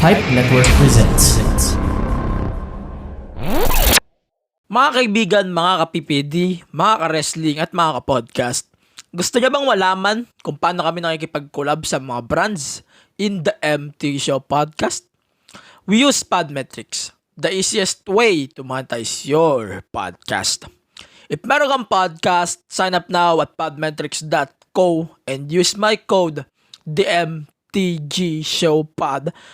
Pipe Network presents. Mga kaibigan, mga kapipidi, mga ka-wrestling at mga ka-podcast, gusto niyo bang malaman kung paano kami nakikipag-collab sa mga brands in the MT Show podcast? We use Podmetrics, the easiest way to monetize your podcast. If meron kang podcast, sign up now at podmetrics.co and use my code DMTGShowPod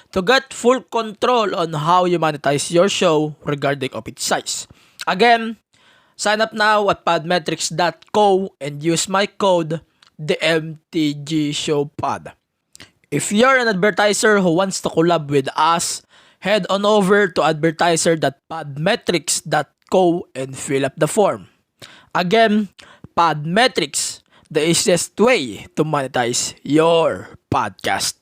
to get full control on how you monetize your show regarding of its size. Again, sign up now at podmetrics.co and use my code DMTGShowPod. If you're an advertiser who wants to collab with us, head on over to advertiser.podmetrics.co and fill up the form. Again, Podmetrics, the easiest way to monetize your podcast.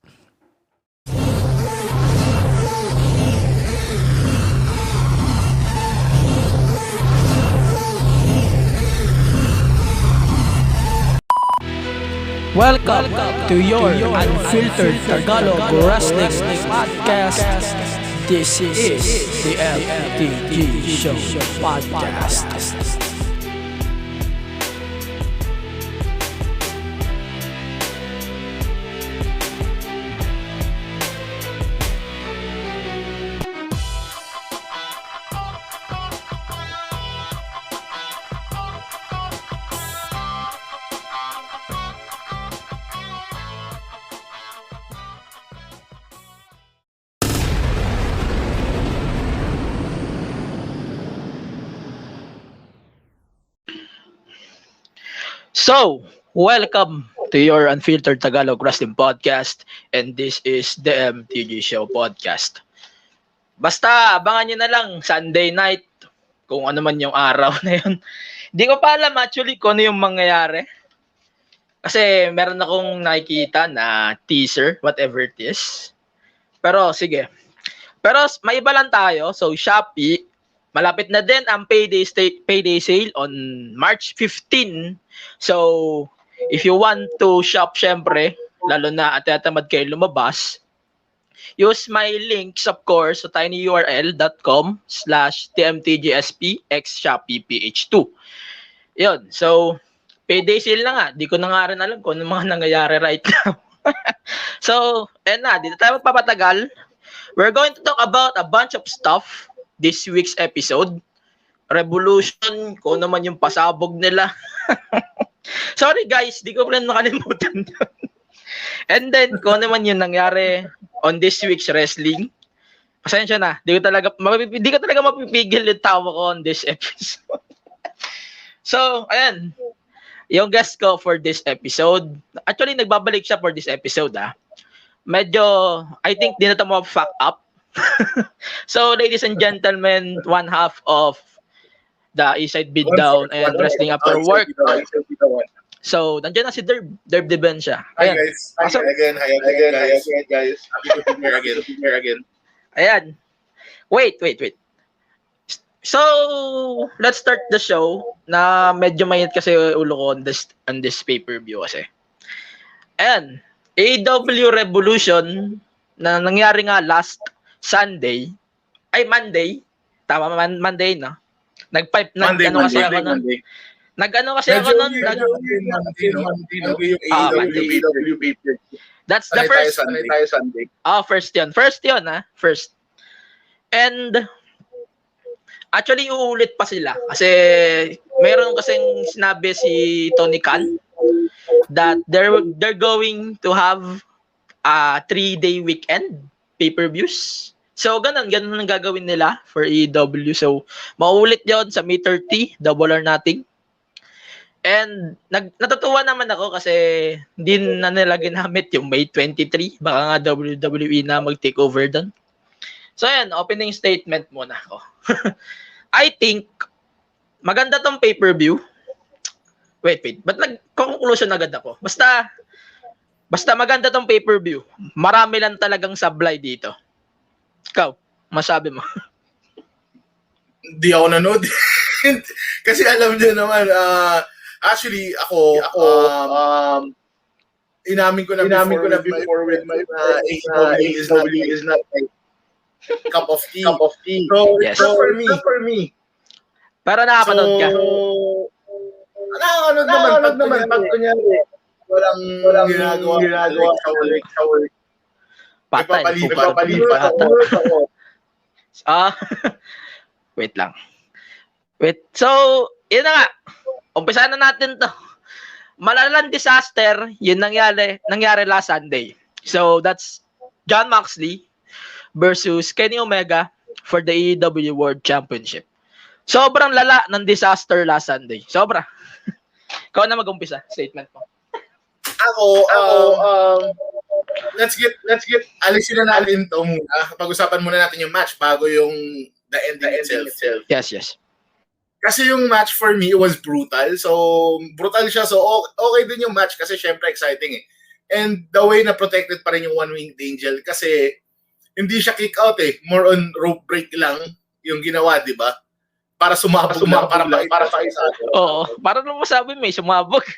Welcome to your Unfiltered Tagalog Wrestling Podcast. This is the MTG Show Podcast. So, welcome to your Unfiltered Tagalog Wrestling Podcast, and this is the MTG Show Podcast. Basta, abangan nyo na lang Sunday night, kung ano man yung araw na yun. Hindi ko pa alam actually kung ano yung mangyayari. Kasi meron akong nakikita na teaser, whatever it is. Pero sige. Pero may iba lang tayo. So, Shopee, malapit na din ang payday sale on March 15. So, if you want to shop, syempre, lalo na at tatamad kayo lumabas, use my links, of course, sa tinyurl.com/tmtgsp/ShopeePH2. Yun. So, payday sale na nga. Di ko na nga rin alam kung ano mga nangyayari right now. So, na, dito tayo magpapatagal. We're going to talk about a bunch of stuff this week's episode. Revolution, kung naman yung pasabog nila. Sorry guys, di ko rin nakalimutan yun. And then, kung naman yung nangyari on this week's wrestling. Pasensya na, di ko talaga mapipigil yung tawa ko on this episode. So, ayan. Yung guest ko for this episode, actually nagbabalik siya for this episode Medyo, I think, di na ito fuck up. So, ladies and gentlemen, one half of the Eastside Beatdown and Wrestling After Work. So, nandiyan na si Derb Debensya. Hi guys. Hi again, guys. Happy to be here again. Ayan. Wait. So, let's start the show na medyo mainit kasi ulo ko on this pay-per-view kasi. Ayan. AEW Revolution na nangyari nga last Monday. Tama, Monday, no? Nag-pipe na Monday. Nag-ano kasi ako nun. That's the first. Sunday. First yun. First. And actually, uulit pa sila. Kasi meron kasing sinabi si Tony Khan that they're going to have a 3-day weekend pay-per-views. So, ganun ang gagawin nila for AEW. So, mauulit yon sa May 30, Double or Nothing. And natutuwa naman ako kasi hindi na nila ginamit yung May 23. Baka nga WWE na mag-take over doon. So, ayan, opening statement muna ako. I think, maganda tong pay-per-view. Wait. Ba't nag-conclusion agad ako? Basta maganda tong pay-per-view. Marami lang talagang sablay dito. Ikaw, masabi mo. Hindi ako nanood. Kasi alam niyo naman, actually, ako inamin ko na before with my AEW is not my cup of tea. So, Yes. it's not for me. Pero nakapanood ka. Nakakanood naman pag kunyari walang ginagawa sa work. Patay. Papalipat ako. Wait lang. So, yun na nga. Umpisa na natin to. Malalang disaster, yun nangyari last Sunday. So, that's Jon Moxley versus Kenny Omega for the AEW World Championship. Sobrang lala ng disaster last Sunday. Sobra. Ikaw na mag-umpisa. Statement mo. Ako, let's get alisin na natin to muna. Pag-usapan muna natin yung match bago yung the ending itself. Yes. Kasi yung match for me was brutal. So, brutal siya. So, okay din yung match kasi syempre exciting eh. And the way na protected pa rin yung One-Winged Angel kasi hindi siya kick out eh. More on rope break lang yung ginawa, di ba? Para sumabog lang, para sa isa. Oo. Para naman masabi may sumabog.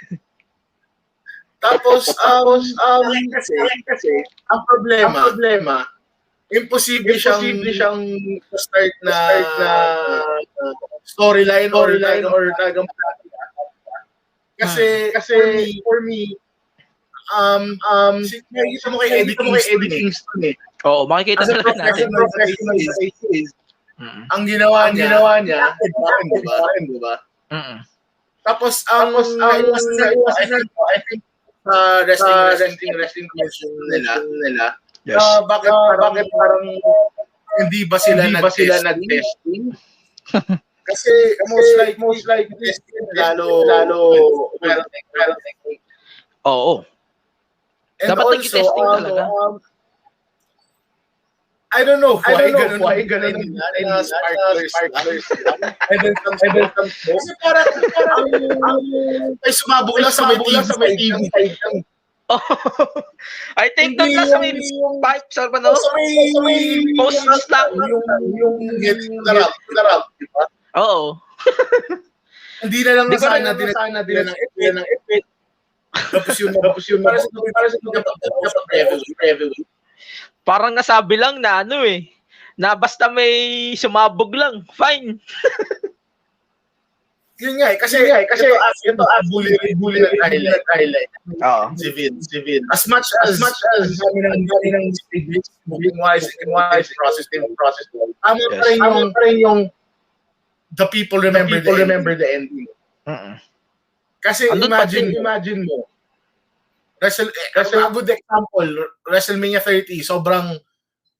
Tapos, kasi, ang problema, imposible siyang start na storyline or talagang kasi for me nakikita mo kay Eddie Kingston eh. Oo, makikita talaga natin. Ang ginawa niya, di ba? Tapos I think wrestling question nila. Yes. Bakit parang hindi ba sila nag-testing? Kasi most like testing lalo Oo. and Dapat also nag-testing talaga. I don't know why ganun na sparklers lang. And then kasi parang ay sumabog lang sa may TV. Oh, I think doon lang sa may pipe sa ano? Sa may Post lang. Yung larap, di ba? Oo. Hindi na lang sana din ng effect. Tapos yun para sa heavyweight. Parang nasabi lang na na basta may sumabog lang, fine. Yun nga eh, kasi ito bully highlight. Oo. Si Vince. As much as kami ng booking wise process. Tama pa rin yung the people remember the ending. Kasi imagine mo, a good example, WrestleMania 30, sobrang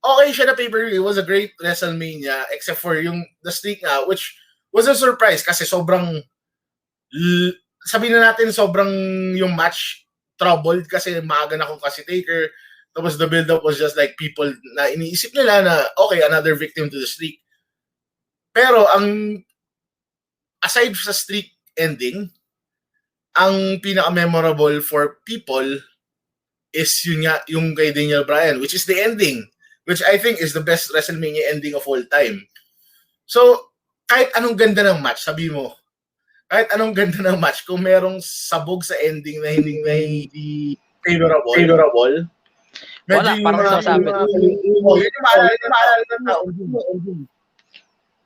okay siya na pay-per-view. It was a great WrestleMania except for the streak nga, which was a surprise kasi sobrang sabihin na natin sobrang yung match troubled kasi maaga na kung kasi Taker. Tapos the build-up was just like people na iniisip nila na okay, another victim to the streak. Pero aside sa streak ending, ang pinaka-memorable for people is yung kay Daniel Bryan, which is the ending, which I think is the best WrestleMania ending of all time. So, kahit anong ganda ng match, sabi mo, kung merong sabog sa ending na hindi favorable, Wala, parang sasabi.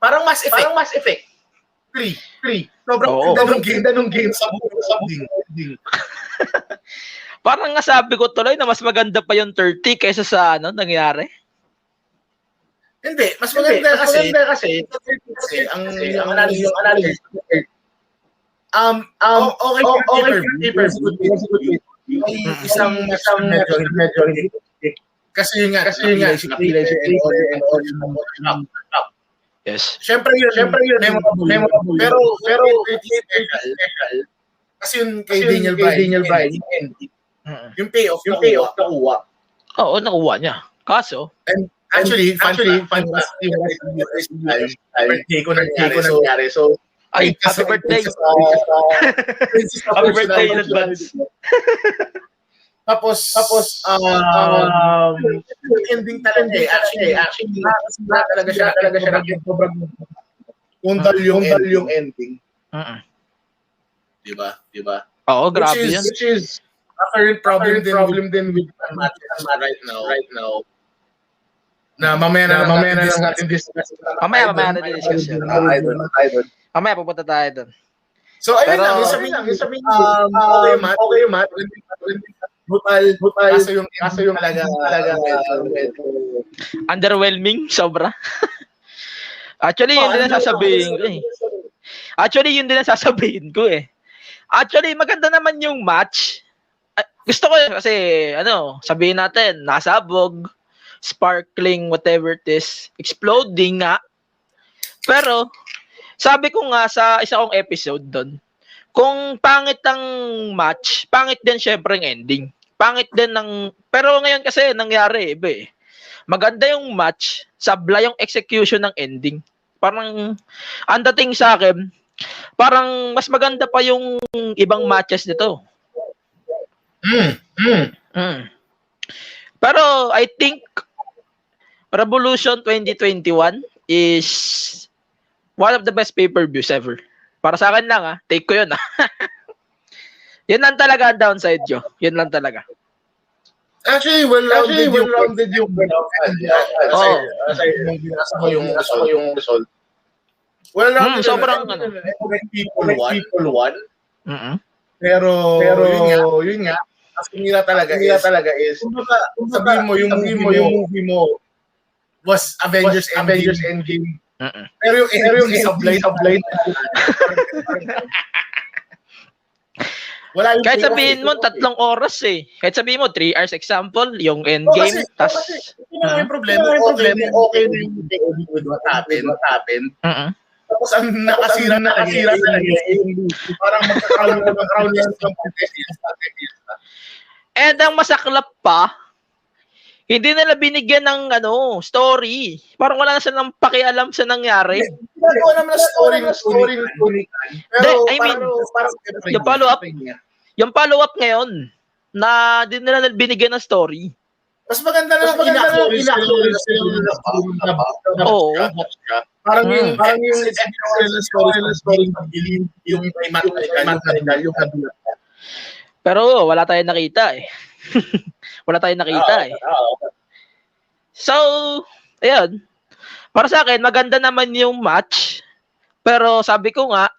Parang Mass Effect. 3. Sobrang ganda ng game sa ending. Parang nasabi ko tuloy na mas maganda pa yung 30 kaysa sa nangyari. Hindi, mas maganda kasi ang analysis. Okay pay-per-view. Isang medyo hindi. Kasi yun nga, napilay siya and all. Yes. Siyempre yun, memorable. Pero special. Kasi yun kay Daniel Bryan, yung payoff nakuha. Oo, nakuha niya. Kaso, Actually, fantastic birthday ko nangyari. So, ay, happy birthday. Happy birthday in advance. Tapos, ending talaga eh. Actually, talaga siya sobrang undal yung ending. Diba? Oo, grabe yan. Which is, current problem din with matches right now. Na mamaya na lang natin discuss. Mamaya natin discuss yan. Mamaya pupunta tayo doon. So ayun lang, yung sabihin, okay, Matt. Brutal. Kaso yung talaga underwhelming, sobra. Actually, yun din ang sasabihin ko eh. Actually, maganda naman yung match. Gusto ko kasi, sabihin natin, nasabog, sparkling, whatever it is, exploding nga. Pero, sabi ko nga sa isa kong episode doon, kung pangit ang match, pangit din syempre ang ending. Pangit din pero ngayon kasi nangyari iba eh. Maganda yung match, sabla yung execution ng ending. Parang, ang dating sa akin, parang mas maganda pa yung ibang matches nito. Pero I think Revolution 2021 is one of the best pay-per-views ever. Para sa akin lang take ko yun Yun lang talaga ang downside yo. Yun lang talaga. Actually, well-rounded yung yung result. Well-rounded. Sobrang people won. Pero yun nga, ang sinira talaga is sabihin mo yung movie mo was Avengers Endgame. Pero yung sablay wala yung kahit sabihin mo 3 oras eh. Kahit sabihin mo 3 hours example, yung endgame, tas yung problema, okay na yung with what happened. Tapos ang nakasira talaga parang magkakaroon yan ng contest. And ang masaklap pa, hindi nila binigyan ng story. Parang wala na silang pakialam sa nangyari. Ginagawa naman na story. Pero I mean, yung follow-up ngayon, na hindi nila binigyan ng story. Mas maganda na lang ina-acknowledge sila. Oo. Parang yung story yung mathematical, yung kabilang. Pero wala tayong nakita eh. So, ayun. Para sa akin, maganda naman yung match. Pero sabi ko nga,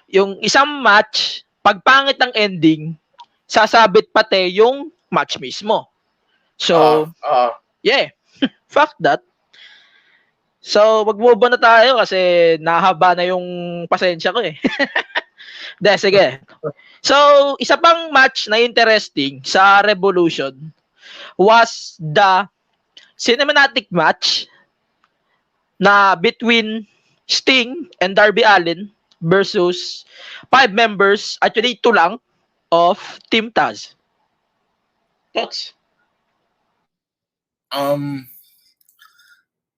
yung isang match, pag pangit ang ending, sasabit pati yung match mismo. So, yeah. Fuck that. So, mag-move on na tayo kasi nahaba na yung pasensya ko eh. Sige. So, isa pang match na interesting sa Revolution was the cinematic match na between Sting and Darby Allin versus 5 members, actually 2 lang, of Team Taz. Thoughts?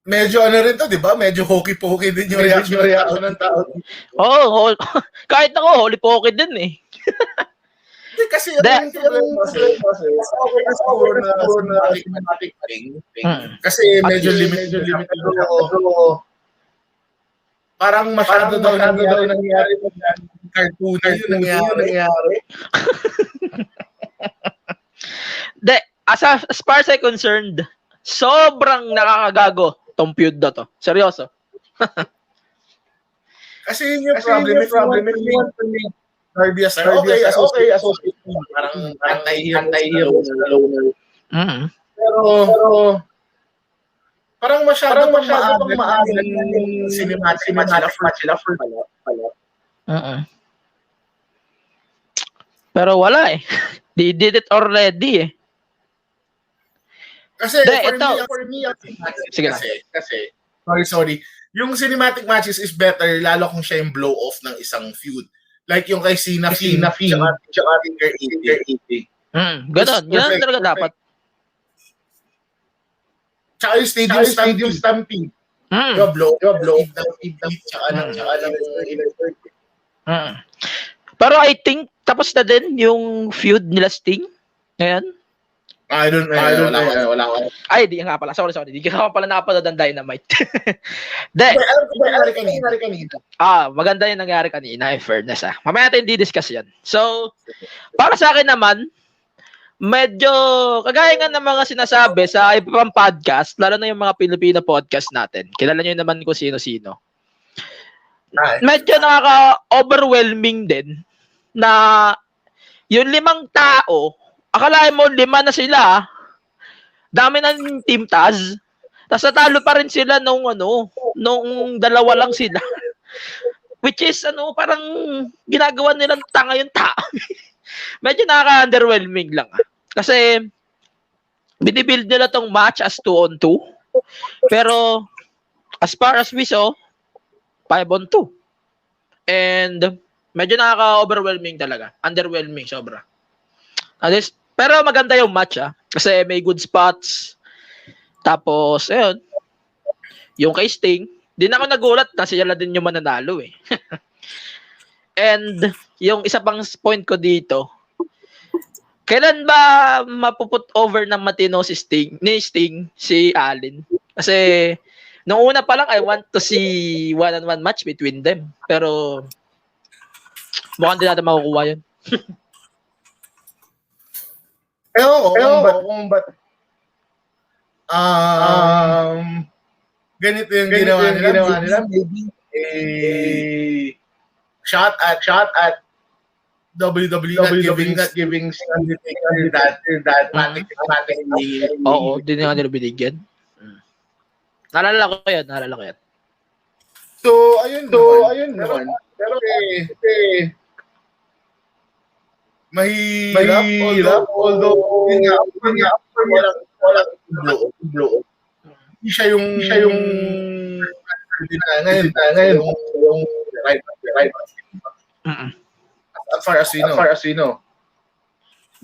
Medyo rin to, di ba? Medyo hokey-pokey din yung reaction ng tao. Oo, kahit ako, holy-pokey din eh. Hindi kasi yung problema na cinematic thing. Kasi medyo limited. Parang masyado daw nangyari cartoon yung nangyari. As far as I'm concerned, sobrang nakakagago tong feud na to. Seryoso. Kasi yun yung problem. Darby as associate. Parang anti-hero sa loner. Pero parang masyado pang maaga yung cinematic match sila for pala. Pero wala eh. They did it already eh. Kasi for me, kasi sorry. Yung cinematic matches is better lalo kung siya yung blow off ng isang feud. Like yung kay Cena Finn, tsaka Finger 80. Ganun. Yan talaga dapat. Tsaka yung Stadium Stampede. Yung blow off ng tsaka ng inner circle. Pero I think tapos na din yung feud nila Sting ngayon. I don't know. Wala ko. Ay, di nga pala. Sorry. Di ka pala napanood ng Dynamite. Alam ko nangyari kanina. Maganda yung nangyari kanina, in fairness. Mamaya natin di-discuss yan. So, para sa akin naman, medyo kagaya nga ng mga sinasabi sa iba pang podcast, lalo na yung mga Pilipino podcast natin. Kilala nyo naman kung sino-sino. Medyo nakaka-overwhelming din na yung 5 tao, akalain mo 5 na sila, dami ng Team Taz, tapos natalo pa rin sila nung 2 lang sila. Which is, parang ginagawa nilang tanga yung tao. Medyo nakaka-underwhelming lang. Kasi, binibuild nila tong match as 2-on-2. Pero, as far as we saw, 5-on-2. And, medyo nakaka-overwhelming talaga. Underwhelming, sobra. Pero maganda yung match, kasi may good spots. Tapos, ayun, yung kay Sting, din ako nagulat na sila din yung mananalo eh. And, yung isa pang point ko dito, kailan ba mapuput over ng matino si Sting, si Allen? Kasi, nung una pa lang, I want to see one-on-one match between them. Pero, mukhang din natin makukuha yun. Kung ba't ganito yung ginawa nila. Maybe shot at WWE not giving Undertaker that matic. Oo, di nga nila binigyan. Naalala ko yan. So, ayun naman. Pero mahirap. Although, yun nga, walang blow. Hindi siya yung ngayon yung right. As far as we know.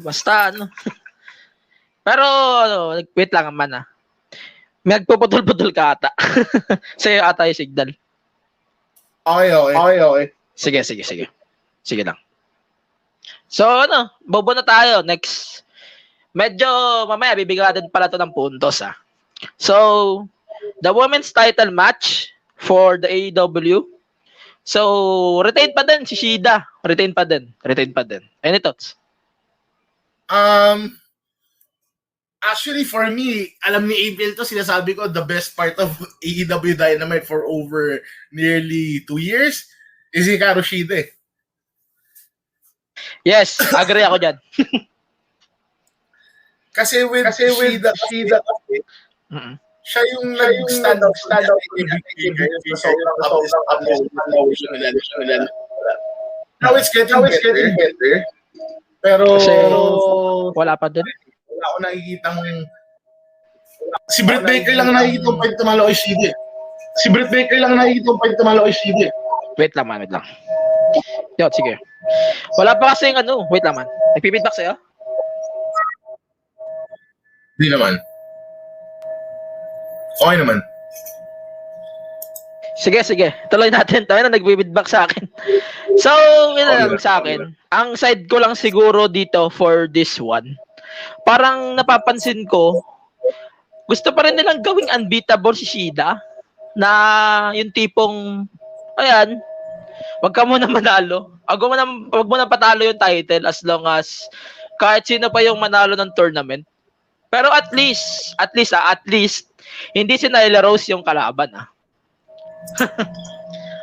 Basta Pero wait lang naman May nagpuputol-putol ka ata. Sa'yo ata yung signal. Okay. Sige. Sige lang. So bobo na tayo. Next. Medyo mamaya bibigyan natin pala to ng puntos So, the women's title match for the AEW. So, retain pa din si Shida. Retain pa din. Any thoughts? Actually, for me, alam ni April to, sinasabi ko, the best part of AEW Dynamite for over nearly 2 years is Hikaru Shida. Yes, agree ako dyan. Kasi with Shida siya yung stand out Now it's getting better. Pero kasi wala pa din. Wala ako nakikitang si Britt Baker lang nakikita yung pag tumalo kay Shida. Wait lang. Yo, sige. Wala pa kasi wait lang man. Nagpipidback sa'yo? Hindi naman. Okay naman. Sige. Tuloy natin. Tayo na nag-feedback sa akin. So, sa akin. Ang side ko lang siguro dito for this one. Parang napapansin ko, gusto pa rin nilang gawing unbeatable si Shida. Na yung tipong, ayan, wag ka muna manalo. Wag mo na patalo yung title as long as kahit sino pa yung manalo ng tournament. Pero at least, hindi si Nyla Rose yung kalaban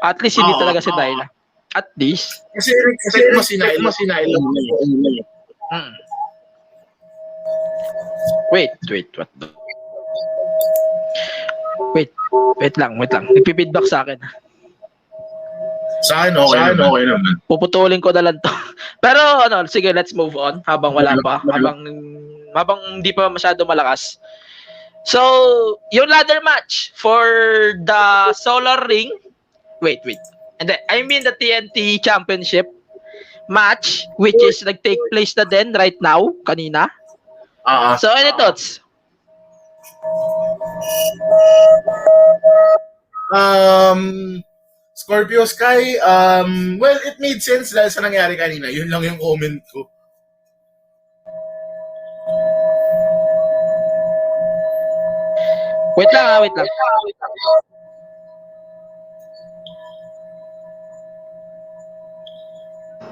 At least hindi talaga si Nyla. At least. Kasi respect mo si Nyla. Wait, what? Wait lang. Nagpipidback sa akin. Sa akin, okay naman. Puputulin ko na lang to. Pero sige, let's move on habang wala pa. Habang hindi pa masyado malakas. So, yung ladder match for the Solar Ring. Wait. And then, I mean the TNT Championship match, which is nag-take place na din right now, kanina. So, any thoughts? Scorpio Sky, well, it made sense dahil sa nangyari kanina. Yun lang yung comment ko. Wait lang.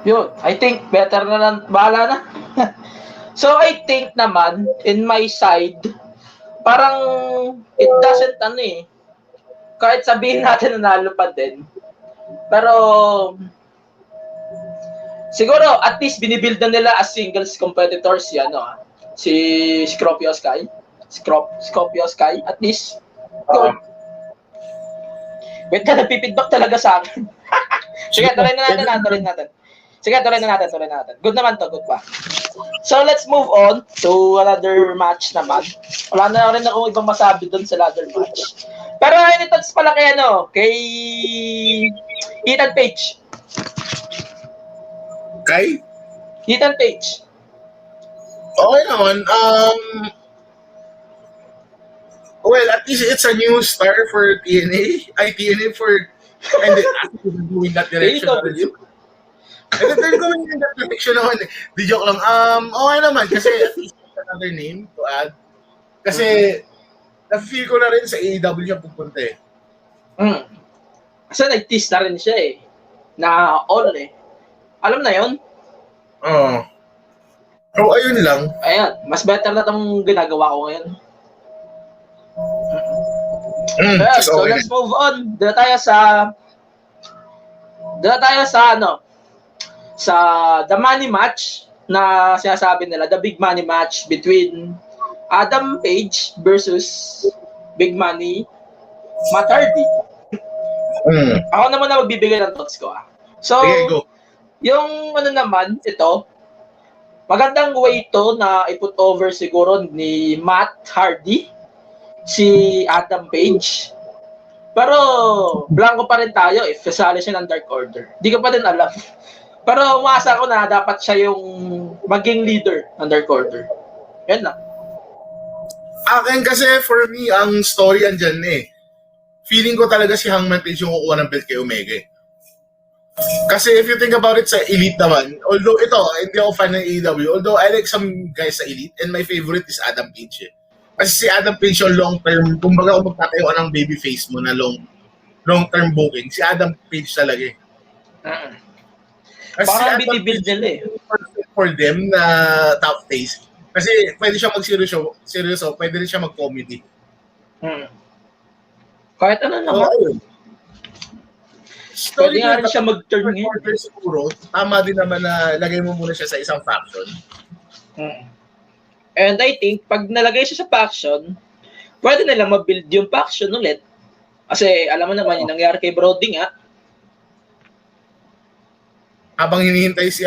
Yun, I think better na lang, bahala na. So I think naman, in my side, parang it doesn't kahit sabihin natin nanalo pa din. Pero siguro at least binibuild na nila as singles competitors si Scorpio Sky. Scorpio Sky, at least good. Wait ka, nagpipidback talaga sa akin. Sige, tuloy na natin. Good naman to, good pa. So, let's move on to another match naman. Wala na rin akong ibang masabi doon sa ladder match. Pero any thoughts pala kay Ethan Page. Kay? Ethan Page. Okay naman. Well, at least it's a new star for TNA. TNA for... And then, actually, doing that direction. And then, they're going in that direction naman. Di joke lang. Okay naman. Kasi at least another name to add. Kasi, na-feel ko na rin sa AEW siya pupunta eh. Kasi nag-tease na rin siya eh. Na all eh. Alam na yun? Oo. So, ayun lang. Ayan. Mas better na itong ginagawa ko ngayon. So let's move on. Dito tayo sa the money match na sinasabi nila, the big money match between Adam Page versus Big Money Matt Hardy. Ako naman na magbibigay ng thoughts ko. So, okay, go. Yung naman, ito, magandang way to na i-put over siguro ni Matt Hardy si Adam Page. Pero blanco pa rin tayo if kasali siya ng Dark Order. Di ko pa din alam. Pero umasa ko na dapat siya yung maging leader ng Dark Order. Yan lang. Akin kasi for me, ang story andyan eh. Feeling ko talaga si Hangman Page yung kukuha ng belt kay Omega. Kasi if you think about it sa Elite naman, although ito, hindi ako fan ng AEW, although I like some guys sa Elite and my favorite is Adam Page eh. Kasi si Adam Page yung long term, kumbaga kung magtatayo ka ng babyface mo na long term booking, si Adam Page talaga eh. Kasi parang si binibuild nila eh. For them na top face. Kasi pwede siya mag-seryoso, pwede rin siya mag-comedy. Kahit ano naman. Pwede nga rin siya mag-turn ngayon. Siguro, tama din naman na lagay mo muna siya sa isang faction. And I think, pag nalagay siya sa faction, pwede nila ma-build yung faction ulit. Kasi alam mo naman yung nangyari kay Brody nga. Habang hinihintay si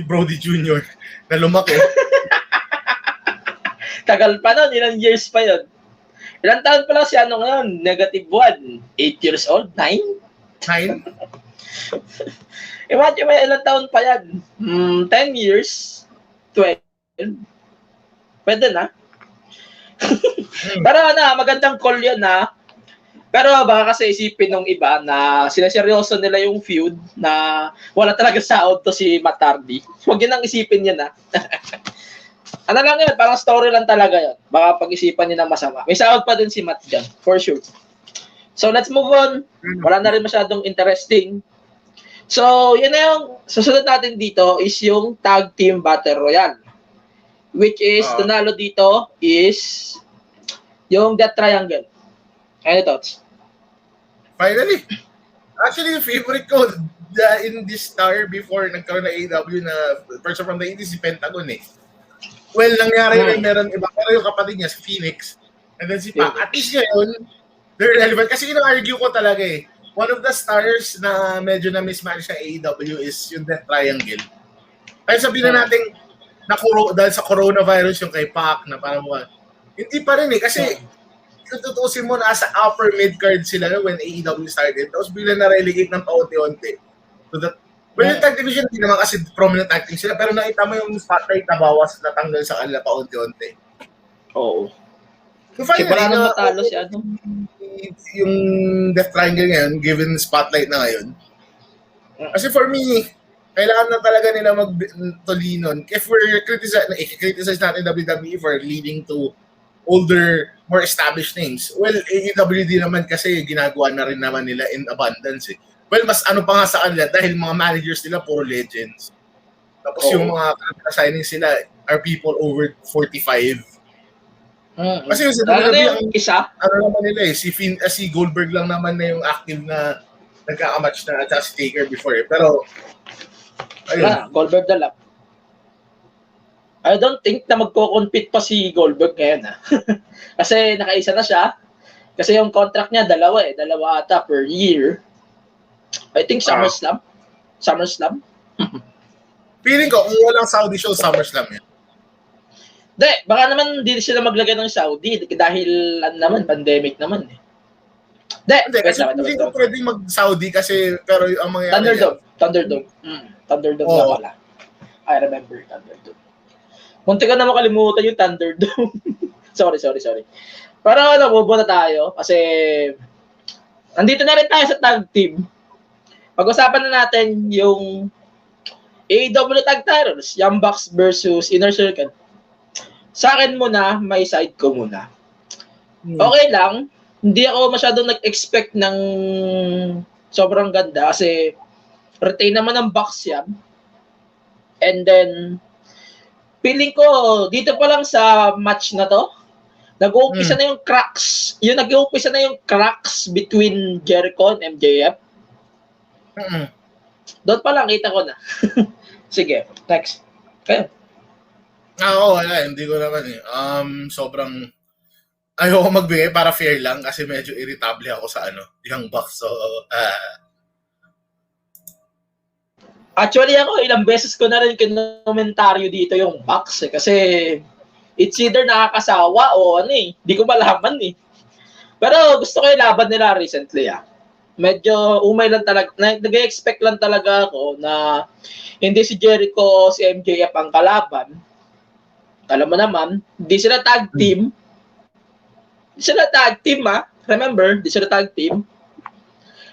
Brody Jr. na lumaki. Tagal pa nun, ilang years pa yun. Ilang taon pa lang si ngayon? -1. 8 years old? 9? 9? Imagine may ilang taon pa yan. 10 years? 12? Pwede na. Pero magandang call yun Pero baka kasi isipin ng iba na sinaseryoso nila yung feud na wala talaga sahod to si Matt Hardy. Huwag yun ang isipin yun Ano lang yun, parang story lang talaga yun. Baka pag-isipan niyo ng masama. May sahod pa din si Matt dyan, for sure. So let's move on. Wala na rin masyadong interesting. So yun na yung susunod natin dito is yung Tag Team Battle Royale. Which is, tunalo dito is yung Death Triangle. Any thoughts? Finally. Actually, yung favorite ko in this star before nagkaroon ng AEW na person from the 80s, si Pentagon eh. Well, nangyari rin meron iba. Pero yung kapatid niya, si Phoenix, and then si Pac. At least ngayon, they're relevant. Kasi ina-argue ko talaga eh. One of the stars na medyo na mismatch sa AEW is yung Death Triangle. Kaya sabihin na natin, dahil sa coronavirus yung kay Pac na parang hindi pa rin eh. Kasi kung tutusin mo, nasa upper mid-card sila when AEW started. Tapos bigla na-relegate ng paunti-unti. So that, yung tag division, hindi naman kasi prominent tag team sila. Pero nakita mo yung spotlight na bawas na tanggal sa kanila paunti-unti. Oo. So finally, wala nang matalo si yung Death Triangle ngayon, given spotlight na ngayon. Kasi for me, kailangan na talaga nila mag-tolinon. If we're criticize natin WWE for leading to older, more established names. Well, AEW din naman kasi ginagawa na rin naman nila in abundance eh. Well, mas pa nga sa kanila dahil mga managers nila puro legends. Tapos yung mga assigning sila are people over 45. Kasi yung sa WWE, ang isa? ano naman nila si Goldberg lang naman na yung active na nagkakamatch na at si Taker before Pero, ayun. Goldberg na lang. I don't think na magko-compete pa si Goldberg ngayon Kasi nakaisa na siya. Kasi yung contract niya, dalawa ata per year. I think SummerSlam. Feeling ko, kung walang Saudi show, SummerSlam yan. Hindi, baka naman hindi sila maglagay ng Saudi dahil pandemic naman Hindi, kasi hindi ko pwedeng mag-Saudi kasi, pero ang mga Thunderdome na pala. I remember Thunderdome. Munti ko na makalimutan yung Thunderdome. sorry. Pero move na tayo kasi nandito na rin tayo sa tag team. Pag-usapan na natin yung AEW Tag Titles, Young Bucks versus Inner Circle. Sa akin muna, may side ko muna. Okay lang, hindi ako masyadong nag-expect ng sobrang ganda kasi retain naman ng Bucks yan. And then, feeling ko, dito pa lang sa match na to, nag-uumpisa na yung cracks. Nag-uumpisa na yung cracks between Jericho and MJF. Doon pa lang, kita ko na. Sige, next. Kayo. Wala. Hindi ko naman sobrang ayoko magbigay para fair lang kasi medyo irritable ako sa Young Bucks. So, Actually ako, ilang beses ko na rin kinomentaryo dito yung Bucks kasi it's either nakakasawa o di ko malaman Pero gusto ko yung laban nila recently Medyo umay lang talaga, nag-expect lang talaga ako na hindi si Jericho o si MJF ang kalaban. Alam mo naman, hindi sila tag team. Remember, hindi sila tag team.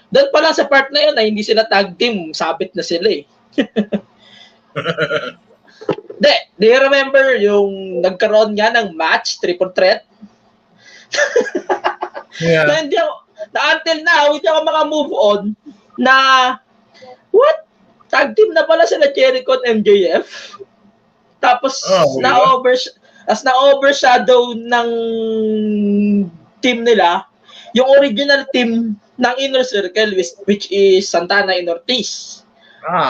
Doon pa lang sa part na yun na hindi sila tag team, sabit na sila Do you remember yung nagkaroon nga ng match, triple threat? Yeah. Until now, hindi ako maka-move on na what? Tag team na pala sila Jericho at MJF. Tapos na-overshadow ng team nila yung original team ng Inner Circle which is Santana and Ortiz.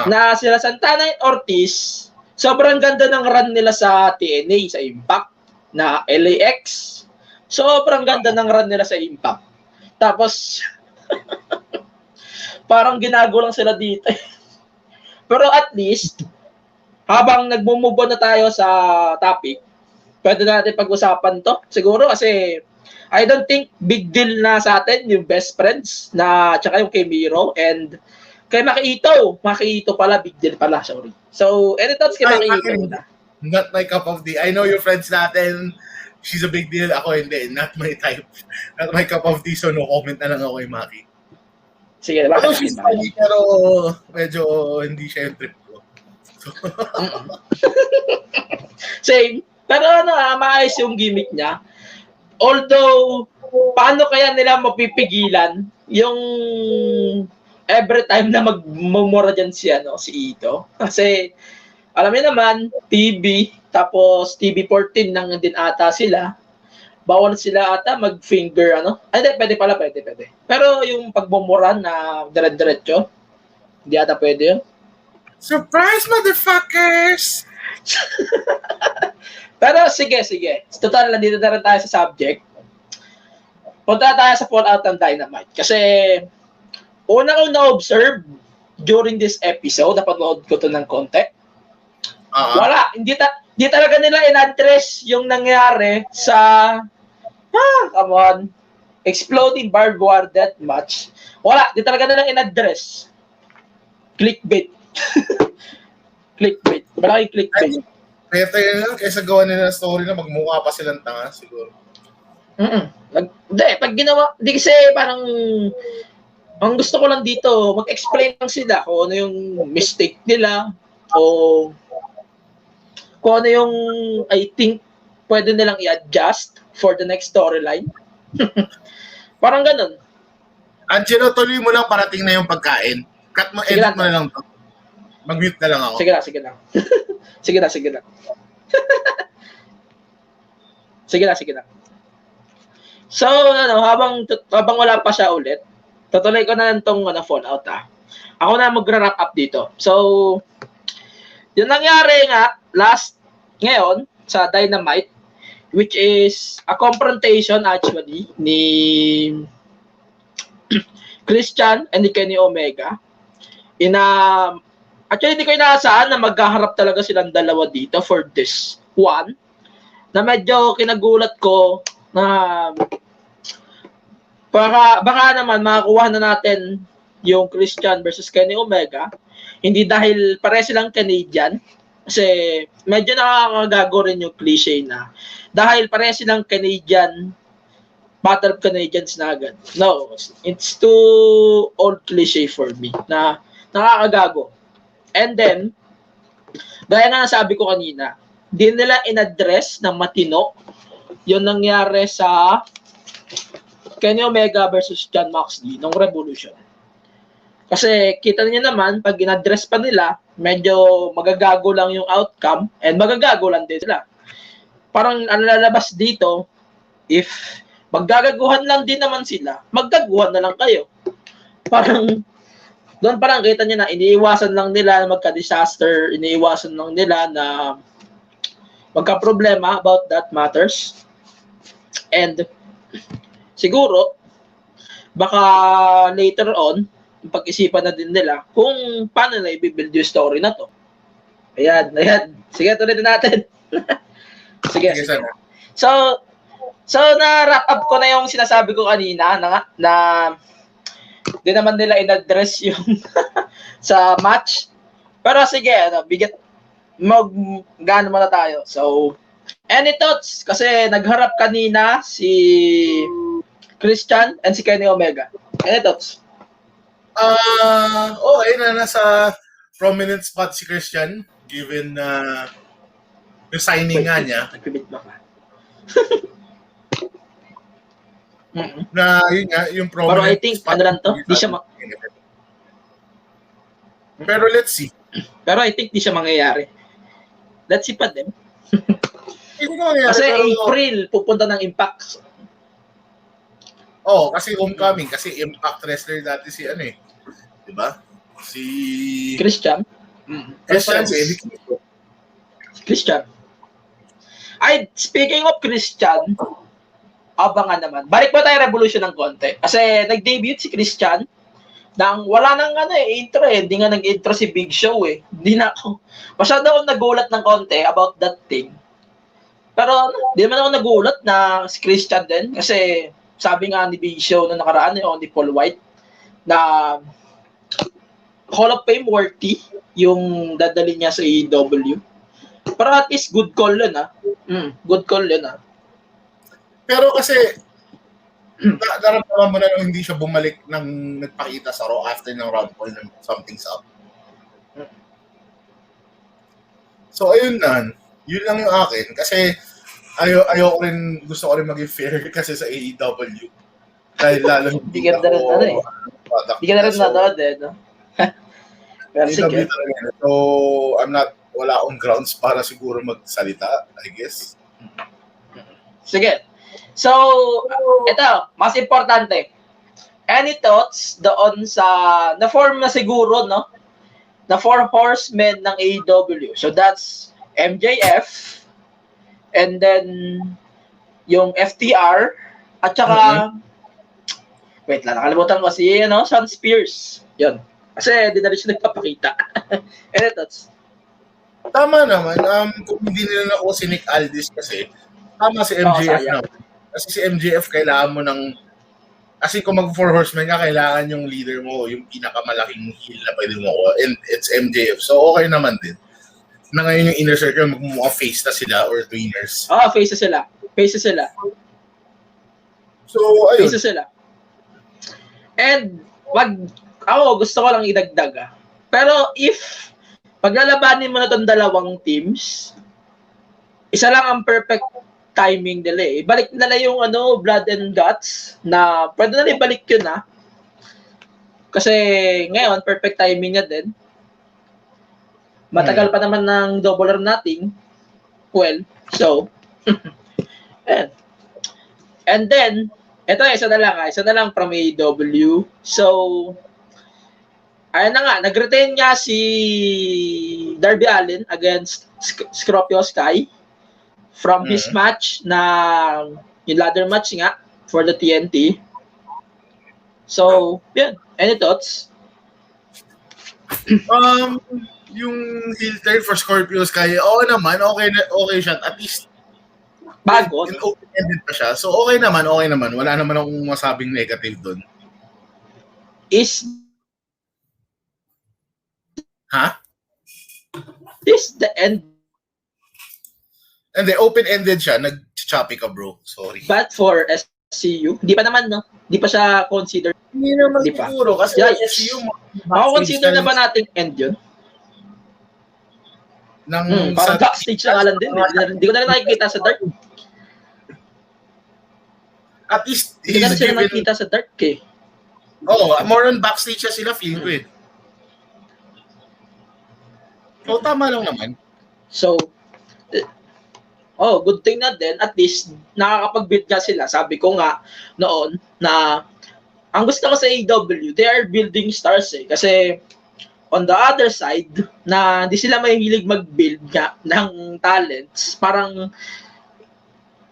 Na sila Santana and Ortiz, sobrang ganda ng run nila sa TNA, sa Impact, na LAX. Sobrang ganda ng run nila sa Impact. Tapos, parang ginago lang sila dito. Pero at least, habang nagmumove on na tayo sa topic, pwede natin pag-usapan to. Siguro kasi, I don't think big deal na sa atin yung best friends na tsaka yung kay Miro and kay Makito. Makito pala, big deal pala, sorry. So, any thoughts kay Makito muna? Not my cup of tea. I know your friends natin. She's a big deal. Ako hindi. Not my type. Not my cup of tea. So, no comment na lang ako kay Maki. Sige, bakit? She's funny, pero medyo hindi siya yung trip ko. So. Same. Pero maayos yung gimmick niya. Although, paano kaya nila mapipigilan yung every time na magmumura dyan si Ito? Kasi, alam niyo naman, TV, tapos TV14 nang din ata sila. Bawal sila ata mag-finger, Hindi, pwede. Pero yung pagbumura na dire-diretso, hindi ata pwede yun. Surprise, motherfuckers! Pero sige. Total, nandito na rin tayo sa subject. Punta tayo sa Fallout ng Dynamite. Kasi, una ko na-observe during this episode, napanood ko to ng konti. Wala, hindi talaga nila in-address yung nangyari sa come on, exploding barbed wire death match. Wala, hindi talaga nila in-address. Clickbait. Malaking clickbait. Kaysa gawa nila ng story na magmukha pa silang tanga, siguro. Pag ginawa, di kasi parang ang gusto ko lang dito, mag-explain lang sila kung ano yung mistake nila o kung ano yung I think pwede nilang i-adjust for the next storyline. Parang ganun. Angelo, tuloy mo lang parating na yung pagkain. Edit mo na lang to. Mag-mute na lang ako. Sige lang. sige lang. Sige lang. So, habang wala pa siya ulit, tutuloy ko na lang tong Fallout Ako na magra-wrap up dito. So, yung nangyari nga ngayon sa Dynamite, which is a confrontation actually ni Christian and ni Kenny Omega. Actually, hindi ko inaasahan na magkaharap talaga silang dalawa dito for this one. Na medyo kinagulat ko na baka naman makakuha na natin yung Christian versus Kenny Omega. Hindi dahil pare silang Canadian. Kasi medyo nakakagago rin yung cliche na dahil pare silang Canadian, Battle of Canadians na agad. No, it's too old cliche for me na nakakagago. And then, gaya nga nasabi ko kanina, di nila in-address ng matino yung nangyari sa Kenny Omega versus Jon Moxley nung Revolution. Kasi kita niyo naman, pag in-address pa nila, medyo magagago lang yung outcome and magagago lang din sila. Parang ang lalabas dito, if maggagaguhan lang din naman sila, maggaguhan na lang kayo. Parang doon parang kita niyo na iniiwasan lang nila na magka-disaster, iniiwasan lang nila na magka-problema about that matters. And siguro, baka later on, pag-isipan na din nila kung paano na i-build yung story na to. Ayan. Sige, tuloy na natin. Sige. So, na-wrap up ko na yung sinasabi ko kanina na di naman nila in-address yung sa match. Pero sige, gano muna tayo. So, any thoughts? Kasi nagharap kanina si Christian and si Kenny Omega. Any thoughts? Nasa prominent spot si Christian given yung signing nga niya. Nag-bit ba ka? Na yun nga, yung prominent pero I think, spot. ano lang to? Di siya pero let's see. Pero I think di siya mangyayari. Let's see pa din. Kasi pero, April, pupunta ng Impact. Kasi homecoming. Kasi Impact wrestler dati si diba? Si Christian. Christian. Ay, speaking of Christian, abangan naman. Balik pa tayo Revolution ng konti. Kasi nag-debut si Christian nang wala nang intro Hindi nga nag-intro si Big Show Hindi na ako. Masyado ako nagulat ng konti about that thing. Pero di naman ako nagulat na si Christian din. Kasi sabi nga ni Big Show na nakaraan ni Paul White na Hall of Fame worthy yung dadali niya sa AEW. Pero at least good call yun good call yun Pero kasi naramdaman mo na nung hindi siya bumalik nang nagpakita sa Raw after ng Rumble ng something's up. So ayun na. Yun lang yung akin. Kasi ayoko rin, gusto ko rin maging fair kasi sa AEW. Dahil lalo hindi ka na rin Hindi ka na rin nanood Pero sige. So, wala akong grounds para siguro magsalita, I guess. Sige. So, ito, mas importante. Any thoughts doon sa, na-form na siguro, no? Na 4 horsemen ng AEW. So, that's MJF, and then, yung FTR, at saka, wait lang, nakalimutan ko si, Sean Spears. Yun. Kasi, di na rin siya nagpapakita. Any thoughts? Tama naman. Kung hindi nila nakuha si Nick Aldis kasi, tama si MJF na. Kasi si MJF, kailangan mo ng... Kasi kung mag-4 horsemen ka, kailangan yung leader mo, yung pinakamalaking heel na pwede mo ko. And it's MJF. So, okay naman din. Na ngayon yung inner circle, magmumukha face na sila or tweeners. Face na sila. So, ayun. Face na sila. And, ako, gusto ko lang idagdag. Pero if paglalabanin mo na itong dalawang teams, isa lang ang perfect timing nila Balik nila yung Blood and Guts na pwede na ibalik yun Kasi ngayon, perfect timing na din. Matagal pa naman ng Double or Nothing. Well, so, and, and then, isa na lang from AEW. So, ayun na nga, nag-retain nga si Darby Allin against Scorpio Sky from his match na yung ladder match nga for the TNT. So, yun. Any thoughts? Yung heel turn for Scorpio Sky, naman, okay siya. At least, bago. Open-ended pa siya. So, okay naman. Wala naman akong masabing negative doon. Is the end? And then, open-ended siya. Nag-choppy ka, bro. Sorry. But for SCU, di pa naman, no? Di pa siya considered. Hindi naman siguro. Kasi SCU, consider na ba nating end yun? Parang backstage na nga lang din. Hindi ko na rin nakikita sa Dark. At least, hindi na sila nakikita sa Dark eh. More on backstage siya sila feel ko eh. So, tama lang naman. So, good thing na din, at least, nakakapag-build nga sila. Sabi ko nga noon na ang gusto ko sa AEW, they are building stars eh. Kasi, on the other side, na hindi sila mahilig mag-build nga ng talents, parang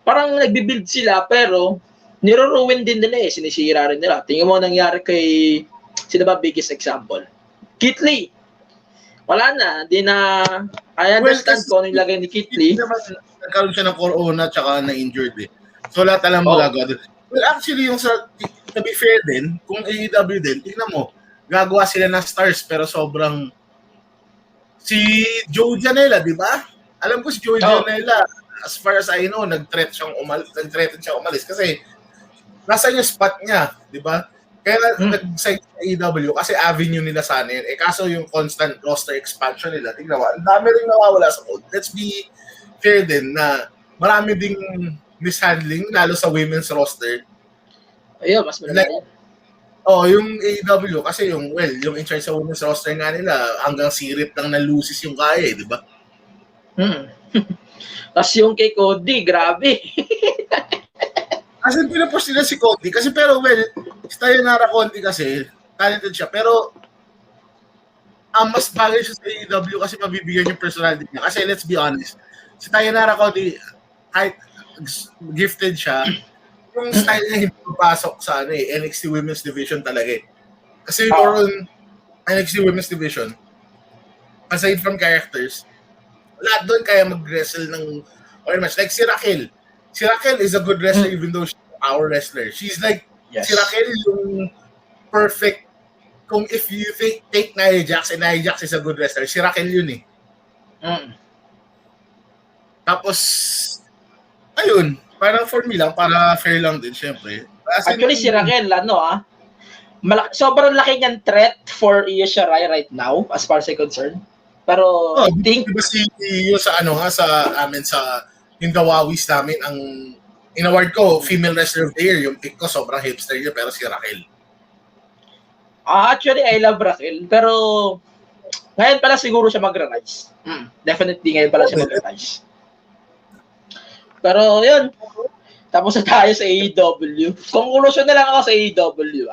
nagbi-build sila, pero niro-ruin din nila eh, sinisira rin nila. Tingnan mo nangyari kay, sino ba biggest example? Keith Lee. Wala na, I understand kung ano yung lagay ni Keith Lee. Nagkaroon siya ng corona tsaka na-injured eh. So lahat alam mo magagawa doon. Well, actually, to be fair din, kung AEW din, tingnan mo, gagawa sila ng stars pero sobrang si Joe Janela, di ba? Alam ko si Joe Janela, as far as I know, nag-threaten siya umalis kasi nasa yung spot niya, di ba? Kaya nag-sign sa AEW kasi avenue nila sana yun. Kaso yung constant roster expansion nila, tingnan mo, ang dami rin nawawala sa code. Let's be fair din na marami ding mishandling, lalo sa women's roster. Ayun, mas malaki. Yung AEW kasi yung in charge sa women's roster nga nila, hanggang sirit lang na loses yung kaya, di ba? Tapos yung kay Cody, grabe. Kasi pinupush nila si Cody. Kasi si Tayanara Conti kasi, talented siya. Pero, ang mas bagay siya sa AEW kasi mabibigyan yung personality niya. Kasi let's be honest, si Tayanara Conti, kahit gifted siya, yung style niya hindi papasok sa NXT Women's Division talaga eh. Kasi more on NXT Women's Division, aside from characters, lahat doon kaya mag-wrestle ng match. Like si Raquel. Si Raquel is a good wrestler even though she's a power wrestler. She's like, si Raquel yung perfect, kung if you take Nia Jax, and Nia Jax is a good wrestler, si Raquel yun eh. Tapos, ayun, parang for me lang, para fair lang din, syempre. Actually, si Raquel, sobrang laki niyang threat for Io Shirai right now, as far as I'm concerned. Pero, I think... Diba si Io sa yung Dawawis namin, ang in-award ko, Female Wrestler of the Year, yung pick ko, sobrang hipster niya, pero si Raquel. Actually, I love Raquel, pero ngayon pala siguro siya magra-rise. Definitely ngayon pala siya magra-rise. Pero yun, tapos na tayo sa AEW. Conclusion na lang ako sa AEW.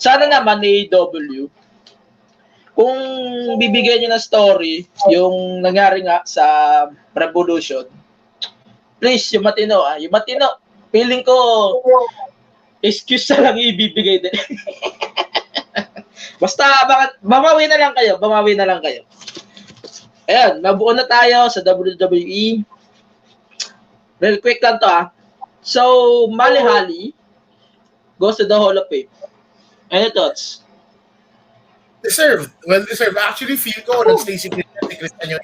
Sana naman AEW, kung bibigyan nyo ng story, yung nangyari nga sa Revolution, please, yung matino, feeling ko, excuse na lang ibibigay din. Basta, bamawi na lang kayo. Ayan, nabuo na tayo sa WWE. Real quick lang to So, Molly Holly goes to the Hall of Fame. Any thoughts? Deserved. Well deserved. Actually, feel ko nag-stay si Christian yung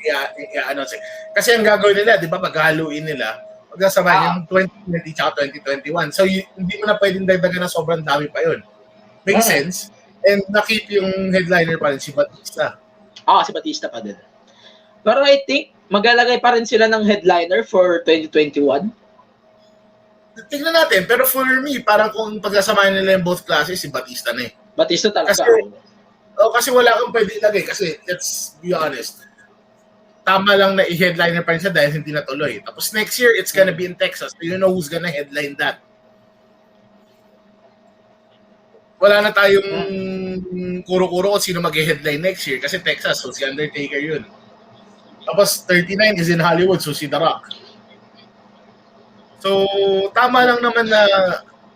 i-announce. Kasi ang gagawin nila, di ba, pag-haluin nila, magkasama yung 2020 tsaka 2021. So, hindi mo na pwedeng dagdagan na sobrang dami pa yun. Makes sense. And nakip yung headliner pa rin, si Batista. Si Batista pa din. Pero I think, maglalagay pa rin sila ng headliner for 2021. Tingnan natin. Pero for me, parang kung pagkasamahin nila yung both classes, si Batista na eh. Batista talaga. Kasi wala kang pwede ilagay. Kasi, let's be honest, tama lang na i-headliner pa rin siya dahil hindi natuloy. Tapos next year, it's gonna be in Texas. Do you know who's gonna headline that? Wala na tayong kuro-kuro kung sino mag-headline next year kasi Texas, so si Undertaker yun. Tapos 39 is in Hollywood, so si The Rock. So, tama lang naman na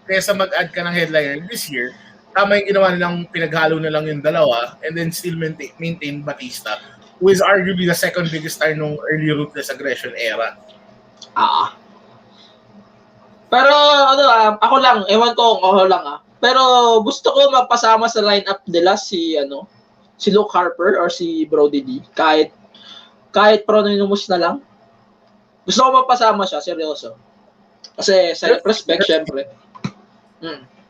kaysa mag-add ka ng headliner this year, tama yung ginawa nilang pinaghalo na lang yung dalawa and then still maintain Batista, who is arguably the second biggest star nung early Ruthless Aggression era. Pero ako lang, ewan ko kung ako lang Pero gusto ko mapasama sa lineup nila si Luke Harper or si Brody D. Kahit Prononymous na lang. Gusto ko mapasama siya, seryoso. Kasi self-respect, syempre.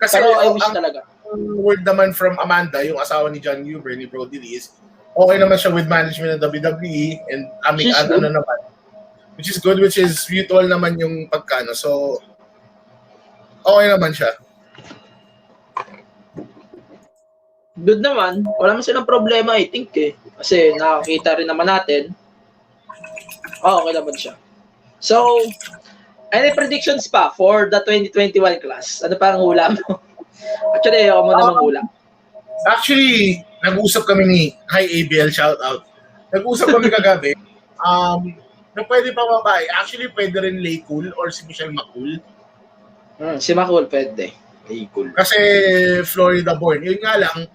Kasi pero I wish talaga. Word naman from Amanda, yung asawa ni John Huber, ni Brody D, is okay naman siya with management ng WWE and naman. Which is good, which is mutual naman yung pagkano. So, okay naman siya. Good naman. Wala man silang problema, I think Kasi nakakita rin naman natin. Okay naman siya. So, any predictions pa for the 2021 class? Ano pa ang hula mo? Actually, ako mo namang hula. Actually, nag-usap kami ni ABL, shout out. Nag-usap kami kagabi. Na pwede pa babae. Actually, pwede rin Lay Cool or si Michelle McCool. Si McCool pwede. Lay Cool. Kasi Florida born. Yun nga lang,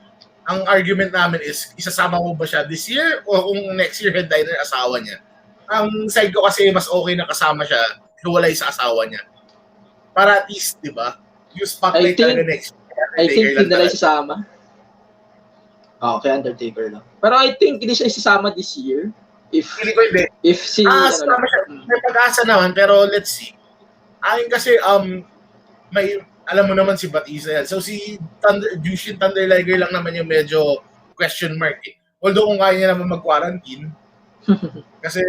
ang argument namin is, isasama mo ba siya this year o kung next year headliner asawa niya? Ang side ko kasi mas okay na kasama siya, hiwalay sa asawa niya. Para at least, di ba? Yung spotlight talaga next year. I think hindi na lang isasama. Okay, Undertaker lang. Pero I think hindi siya isasama this year. If si... Sama siya. May pag-asa naman, pero let's see. Akin kasi, may... Alam mo naman si Batista yan. So si Jushin Thunder Liger lang naman yung medyo question mark Although kung kaya niya naman mag-quarantine. Kasi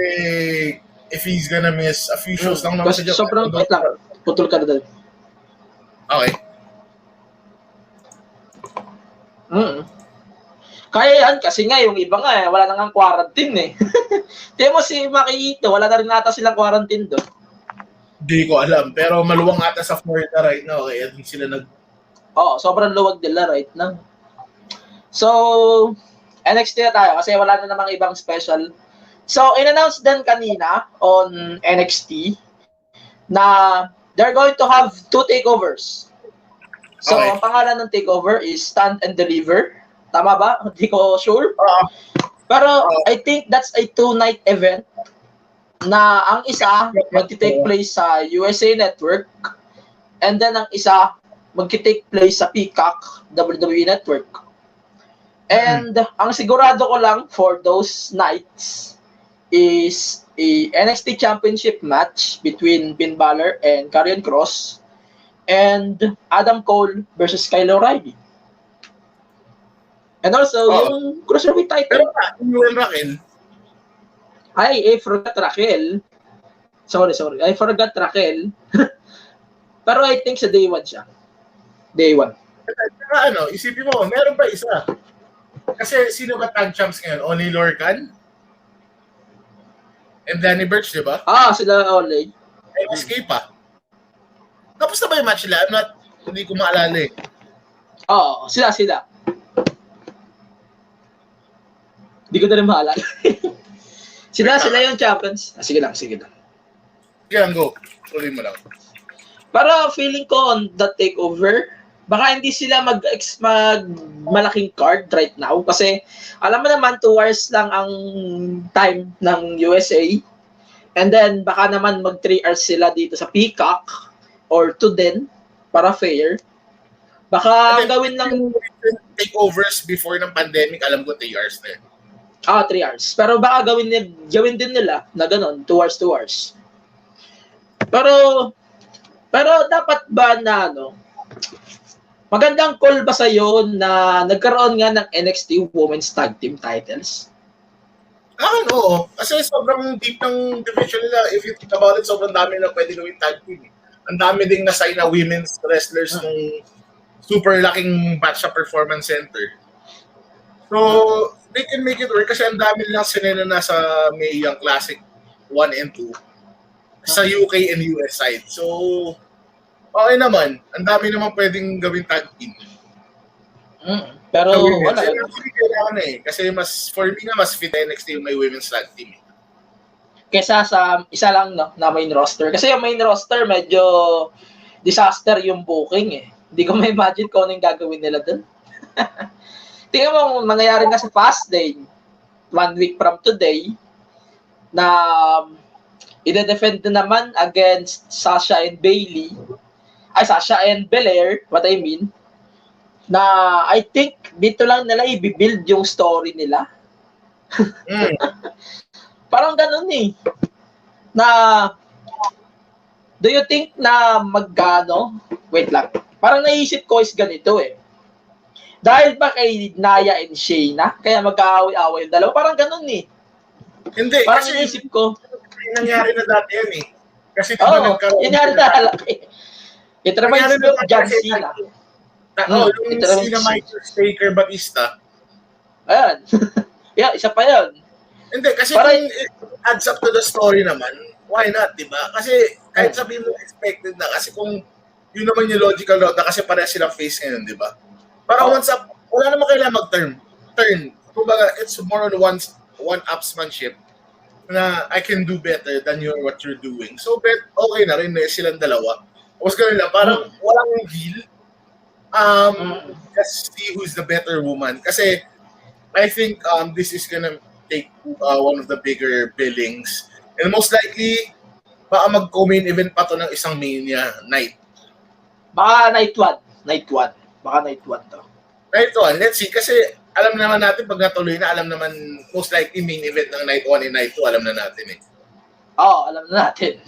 if he's gonna miss a few shows lang naman sa Japan. Sobrang wait lang. Putol ka na doon. Okay. Kaya yan kasi nga yung iba nga wala nang quarantine Tiyan mo si Maki Ito, wala na rin nata silang quarantine doon. Hindi ko alam. Pero maluwang ata sa Florida right now. Kaya dun sila sobrang luwag nila right now. So, NXT na tayo kasi wala na namang ibang special. So, in-announce din kanina on NXT na they're going to have 2 takeovers. So, ang pangalan ng takeover is Stand and Deliver. Tama ba? Hindi ko sure. Pero, I think that's a 2-night event na ang isa magti-take place sa USA Network and then ang isa magti-take place sa Peacock WWE Network. And ang sigurado ko lang for those nights is a NXT Championship match between Finn Balor and Karrion Kross and Adam Cole versus Kyle O'Reilly. And also yung Cruiserweight title. Pero Raquel. I forgot Raquel. Sorry. I forgot Raquel. Pero I think sa day 1 siya. Day 1. Isipin mo, meron pa isa. Kasi sino ba tag champs ngayon? Only Lorcan? And Danny Burch, di ba? Sila Ole. MSK pa. Tapos na ba yung match nila? Hindi ko maalala Sila. Hindi ko na rin maalala. Sila yung champions. Sige lang. Sige lang, go. Tuloy mo lang. Pero feeling ko on the takeover, baka hindi sila mag malaking card right now kasi alam mo naman 2 hours lang ang time ng USA. And then baka naman mag 3 hours sila dito sa Peacock or 2 din para fair. Baka gawin lang takeovers before ng pandemic, alam ko 3 hours na 3 hours. Pero baka gawin din nila na gano'n, 2 hours. Pero dapat ba na magandang call ba sa'yo na nagkaroon nga ng NXT Women's Tag Team titles? Oo. Kasi sobrang deep ng division nila. If you think about it, sobrang dami na pwede gawin tag team. Ang dami ding na-sign na women's wrestlers ng super laking match sa Performance Center. So, they can make it work kasi ang dami lang sila na nasa Mae Young Classic 1 and 2 sa UK and US side. So, okay naman. Ang dami naman pwedeng gawin tag team. Pero wala. Actually, kailangan na kasi for me nga, mas fit NXT yung may women's tag team. Kesa sa isa lang na main roster. Kasi yung main roster, medyo disaster yung booking eh. Hindi ko ma-imagine kung ano yung gagawin nila dun. Tingnan mo, mangyayari na sa Fastlane 1 week from today na ide-defend na naman against Sasha and Bayley. Sasha and Belair, what I mean. Na I think dito lang nila i-build yung story nila. Parang ganun eh. Na, do you think na wait lang. Parang naisip ko is ganito eh. Dahil ba kay Naya and Shayna, kaya mag-aaway-aaway yung dalawa? Parang ganun eh. Hindi, parang kasi naisip ko. Nangyari na dati yan eh. Kasi nangyari na halaki. It reminds me of John Cena. Yung Cena, Michael, Taker, Batista. Ayan. Yeah, isa pa yun. Hindi, kasi kung it adds up to the story naman, why not, di ba? Kasi kahit sabihin mo expected na, kasi kung yun naman yung logical route na kasi pareha silang face ngayon, di ba? Parang once up, wala naman kailangan mag-turn. Kumbaga, it's more on one-upsmanship na I can do better than what you're doing. So, okay na rin na silang dalawa. Tapos ganun lang, parang walang deal. Just see who's the better woman. Kasi, I think this is gonna take one of the bigger billings. And most likely, baka mag-co-main event pa to ng isang Mania night. Baka night one. Baka night 1 to. Night 1, let's see. Kasi alam naman natin, pag natuloy na, alam naman most likely main event ng night 1 and night 2, alam na natin eh. Oo, alam na natin.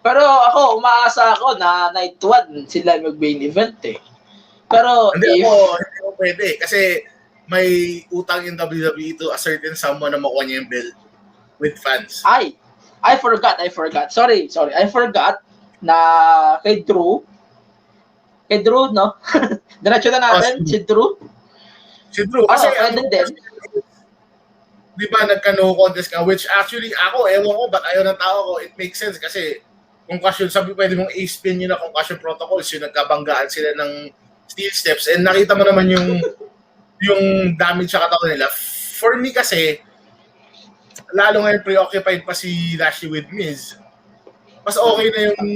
Pero ako, umaasa ako na night 1 sila mag-main event eh. Pero hindi ako pwede. Kasi may utang yung WWE to a certain someone na makuha niya yung belt with fans. I forgot. Sorry. I forgot na kay Drew, no? Diretso na natin, si Drew. Kasi di ba nagka-no contest ka, which actually ako, ewan ko, ba't ayaw ng tao ko, it makes sense kasi concussion, sabi pwede mong A-spin yun na concussion protocols, yung nagkabanggaan sila ng steel steps, and nakita mo naman yung damage sa katawan nila. For me kasi, lalo ngayon preoccupied pa si Lashley with Miz, mas okay na yung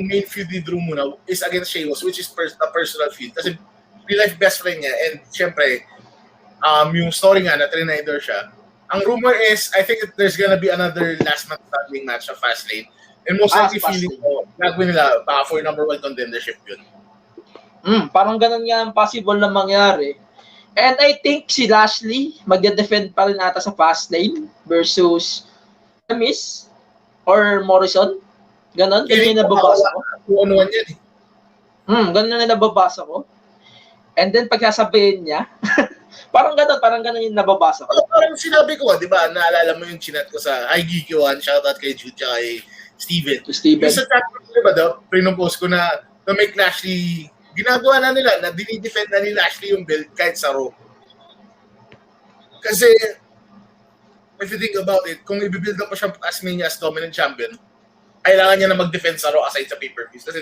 main feud ni Drew muna is against Sheamus, which is a personal feud. Kasi real-life best friend niya. And syempre, yung story nga na trinaider siya. Ang rumor is, I think there's gonna be another last man standing match sa Fastlane. And most likely feeling ko, gagawin nila for number 1 contendership yun. Parang ganun nga ang possible na mangyari. And I think si Lashley magde-defend pa rin ata sa Fastlane versus Miz or Morrison. Ganon, ganyan na nababasa ko. Ano yan eh. Ganon na nababasa ko. And then pagsasabihin niya, parang ganon yung nababasa ko. Parang sinabi ko, di ba, naalala mo yung chinat ko sa Geeky1, shoutout kay Jude at kay Steven. Yung sa chat ko, di ba, pre-post ko na to make Lashley, ginagawa na nila, na dinidefend na ni Lashley yung belt kahit sa Raw. Kasi, if you think about it, kung i-build up pa siya as Mania as dominant champion, kailangan niya na mag-defend sa Raw aside sa pay-per-views. Kasi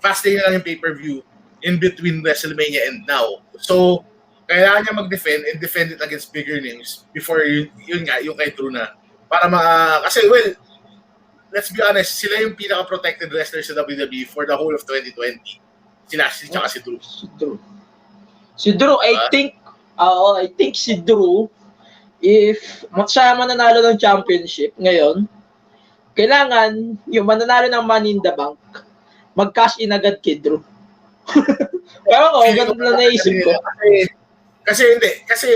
Fastlane na lang yung pay-per-view in between WrestleMania and now. So, kailangan niya mag-defend and defend it against bigger names before yun nga, yung kay Drew na. Para kasi, well, let's be honest, sila yung pinaka-protected wrestler sa WWE for the whole of 2020. Si Lashley tsaka si Drew. Si Drew, I think si Drew, if siya mananalo ng championship ngayon, kailangan yung mananalo ng Money in the Bank, mag-cash in agad kay Drew. Pero ganun lang naisip ko. Kasi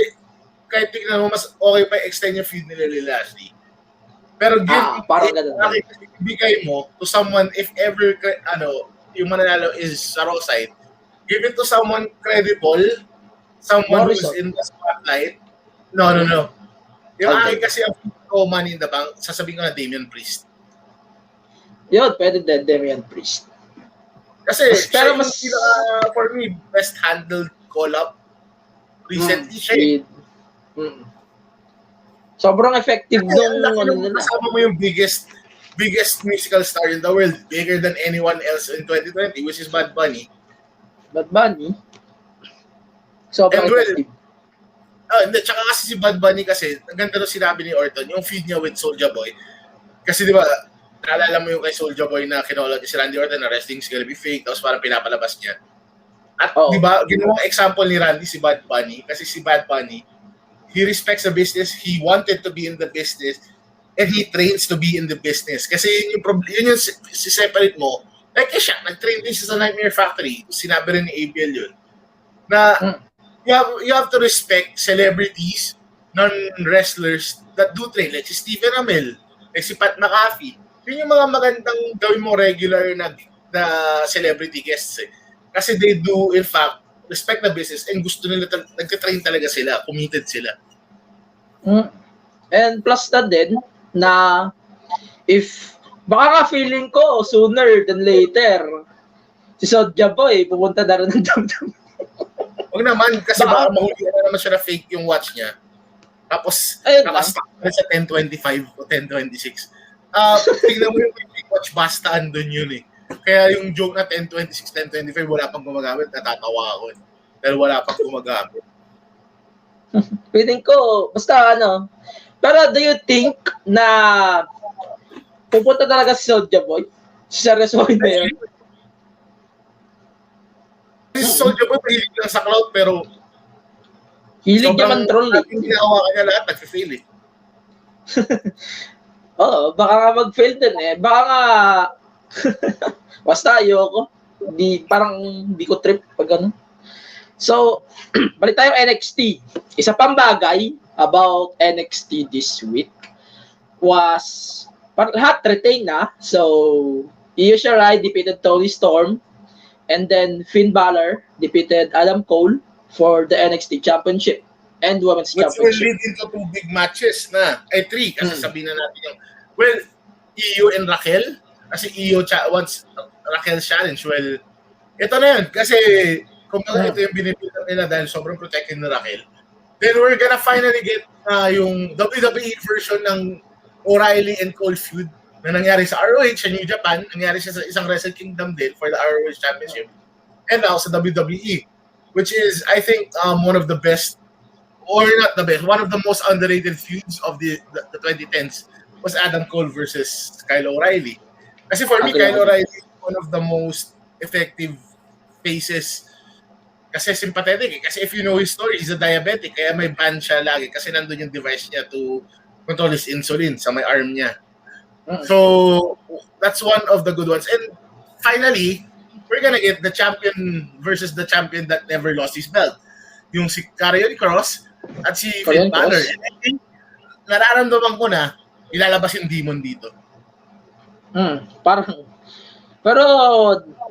kahit tignan mo, mas okay pa extend yung feud nila ni Lashley. Pero parang ganun. Ibigay mo to someone, if ever, yung mananalo is sa Raw side, give it to someone credible, someone who's in the spotlight. No. Yung akin kasi ang Money in the Bank, sasabihin ko na Damian Priest. Yun, pwede din Damian Priest. Kasi pero for me, best handled call-up recently siya. Sobrang effective nung kasama mo yung biggest musical star in the world, bigger than anyone else in 2020, which is Bad Bunny. Sobrang effective. Hindi, tsaka kasi si Bad Bunny kasi, ang ganda doon sinabi ni Orton, yung feud niya with Soulja Boy. Kasi di ba, naalala mo yung kay Soulja Boy na kinolad si Randy Orton na wrestling's gonna be fake, tapos parang pinapalabas niya. At di ba, ginawang example ni Randy si Bad Bunny, kasi si Bad Bunny, he respects the business, he wanted to be in the business, and he trains to be in the business. Kasi yun yung si-separate mo, like siya, nag-train din siya sa Nightmare Factory, sinabi rin ni ABL yun, na you have to respect celebrities, non-wrestlers that do train, like si Stephen Amell, like si Pat McAfee. Yun yung mga magandang gawin mo regular na celebrity guests eh. Kasi they do, in fact, respect the business and gusto nila, nagka-train talaga sila, committed sila. And plus na din, na if, baka nga feeling ko, sooner than later, si Soulja Boy, pupunta na rin ng WWE. Huwag naman, kasi baka mahuli na naman siya na fake yung watch niya. Tapos, nakastock na sa 1025 o 1026. Tingnan mo yung watch, basta andun yun eh. Kaya yung joke na 1026, 1025, wala pang gumagamit, natatawa ako. Dahil wala pang gumagamit. Feeling ko, basta ano. Pero do you think na pupunta talaga si Soulja Boy? Seryosohin na yun? Si Soulja Boy, mahilig lang sa cloud, pero hilig niya man troll eh. Hindi ginawa niya lahat, nag-fail eh. Oo, baka nga mag-fail din eh. Baka nga, basta ayoko. Parang hindi ko trip pag ano. So, balik tayo NXT. Isa pang bagay about NXT this week was, lahat retain na. So, Io Shirai defeated Toni Storm. And then Finn Balor defeated Adam Cole for the NXT Championship and Women's Championship. Which will lead into 2 big matches na. 3, kasi sabihin na natin yung, well, Io and Raquel. Kasi Io wants Raquel's challenge. Well, ito na yun. Kasi kung ito yung binibuild nila dahil sobrang protected ni Raquel, then we're gonna finally get yung WWE version ng O'Reilly and Cole feud na nangyari sa ROH sa New Japan, nangyari siya sa isang Wrestle Kingdom din for the ROH Championship, and now sa WWE, which is, I think, one of the best, or not the best, one of the most underrated feuds of the 2010s was Adam Cole versus Kyle O'Reilly. Kasi for me, Kyle O'Reilly is one of the most effective faces. Kasi sympathetic eh. Kasi if you know his story, he's a diabetic, kaya may band siya lagi kasi nandun yung device niya to control his insulin sa may arm niya. So, that's one of the good ones. And finally, we're gonna get the champion versus the champion that never lost his belt. Yung si Karrion Kross at si Finn Balor. And I think, nararamdaman ko na, ilalabas yung demon dito. Parang, pero,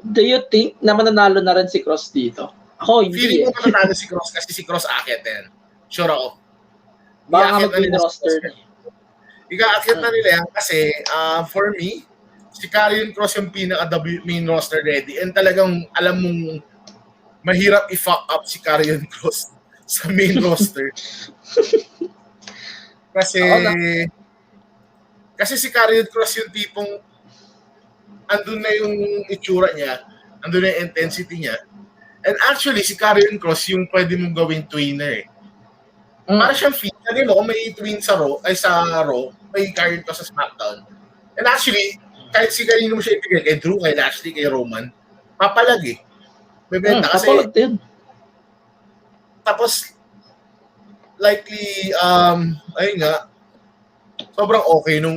do you think na mananalo na rin si Kross dito? Ako, hindi. Feeling ko mananalo si Kross kasi si Kross akit yan. Sure ako. Baka mag-win roster. Ika-akit na nila yan kasi for me, si Karrion Kross yung pinaka-main roster ready and talagang alam mong mahirap i-fuck up si Karrion Kross sa main roster. Kasi si Karrion Kross yung tipong andun na yung itsura niya, andun na yung intensity niya. And actually, si Karrion Kross yung pwede mong gawing twinner eh. Para siyang fit. Sabi mo, kung may twin sa Raw, may Karrion Kross sa SmackDown. And actually, kahit si kanino mo siya ibigay, kay Drew, kay Lashley, kay Roman, papalag eh. Bebenta kasi. Papalag din. Tapos, likely, ayun nga, sobrang okay nung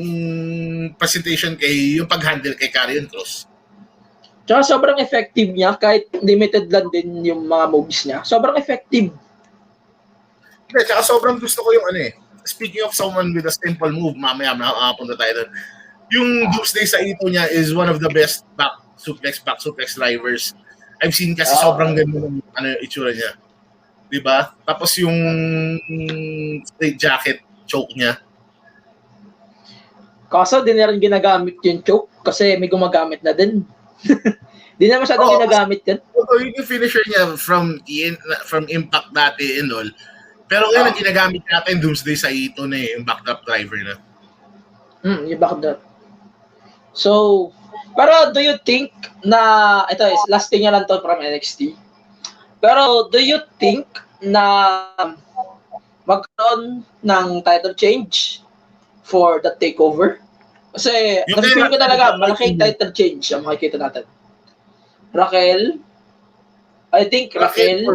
presentation yung pag-handle kay Karrion Kross. Tsaka sobrang effective niya, kahit limited lang din yung mga moves niya. Sobrang effective. Tsaka sobrang gusto ko yung speaking of someone with a simple move, mamaya makapunta tayo doon. Yung Doomsday sa ito niya is one of the best back suplex drivers I've seen kasi sobrang ganda ng itsura niya. Diba? Tapos yung straight jacket choke niya. Kaso di na rin ginagamit yung choke kasi may gumagamit na din. Di na masyadong ginagamit yan. Although yung finisher niya from Impact dati and all, Pero ngayon, ang ginagamit natin, Doomsday sa Ito na yung backdrop driver na. Yung backdrop. So, pero do you think na, ito is, last thing lang to from NXT. Pero do you think na magkaroon ng title change for the takeover? Kasi feeling ko talaga, malaking title change ang makikita natin. Raquel, I think Raquel,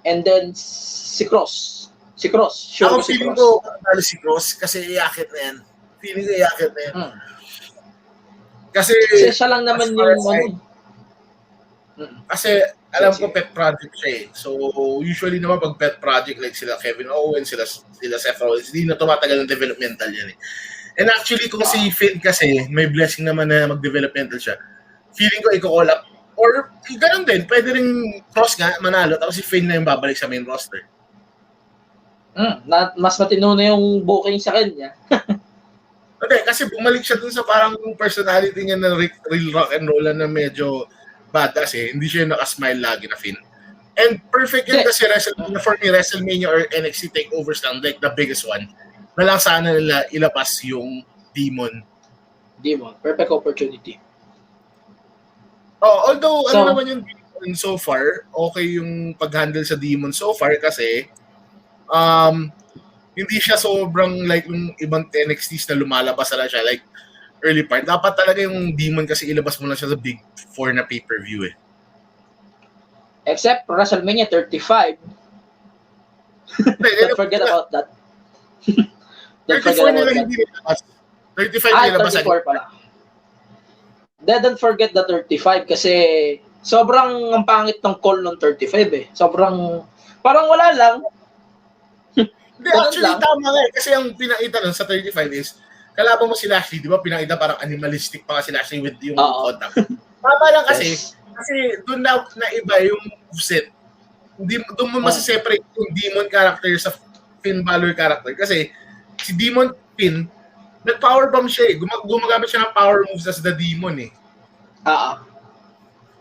and then si Cross. Si Cross. Sure Ako si feeling Cross. ko si Cross kasi iakit na yan. Feeling ko iakit na yan. Kasi siya lang naman yung kasi alam ko pet project siya eh. So usually naman pag pet project like sila Kevin Owens, sila Seth Rollins, hindi na tumatagal ng developmental yan eh. And actually kung si Finn kasi may blessing naman na mag-developmental siya. Feeling ko i-call up or ganun din, pwede ring Cross nga manalo tapos si Finn na yung babalik sa main roster. Mas matino na yung booking sa kanya. Okay, kasi bumalik siya dun sa parang personality niya na real rock and roll na medyo badass eh. Hindi siya yung nakasmile lagi na Finn. And perfect yun kasi for me, WrestleMania or NXT takeovers lang, like the biggest one, na lang sana nila ilapas yung Demon. Perfect opportunity. Although, ano naman yung Demon so far, okay yung pag-handle sa Demon so far kasi hindi siya sobrang like yung ibang NXTs na lumalabas na siya like early part. Dapat talaga yung Demon kasi ilabas mo na siya sa Big 4 na pay-per-view eh. Except WrestleMania 35. Don't forget about that. Don't forget about that. 35 nilabas. 34 pala. Don't forget the 35 kasi sobrang ang pangit ng call ng 35 eh. Sobrang parang wala lang. Hindi, actually tama nga eh. Kasi ang pinakita nun sa 35 is kalaban mo si Lashley, di ba? Pinakita parang animalistic pa si Lashley with yung contact. Tama lang kasi kasi doon na iba yung moveset. Doon mo masiseparate yung Demon character sa Finn Balor character. Kasi si Demon Finn, nag-powerbomb siya eh. Gumagamit siya ng power moves as the Demon eh.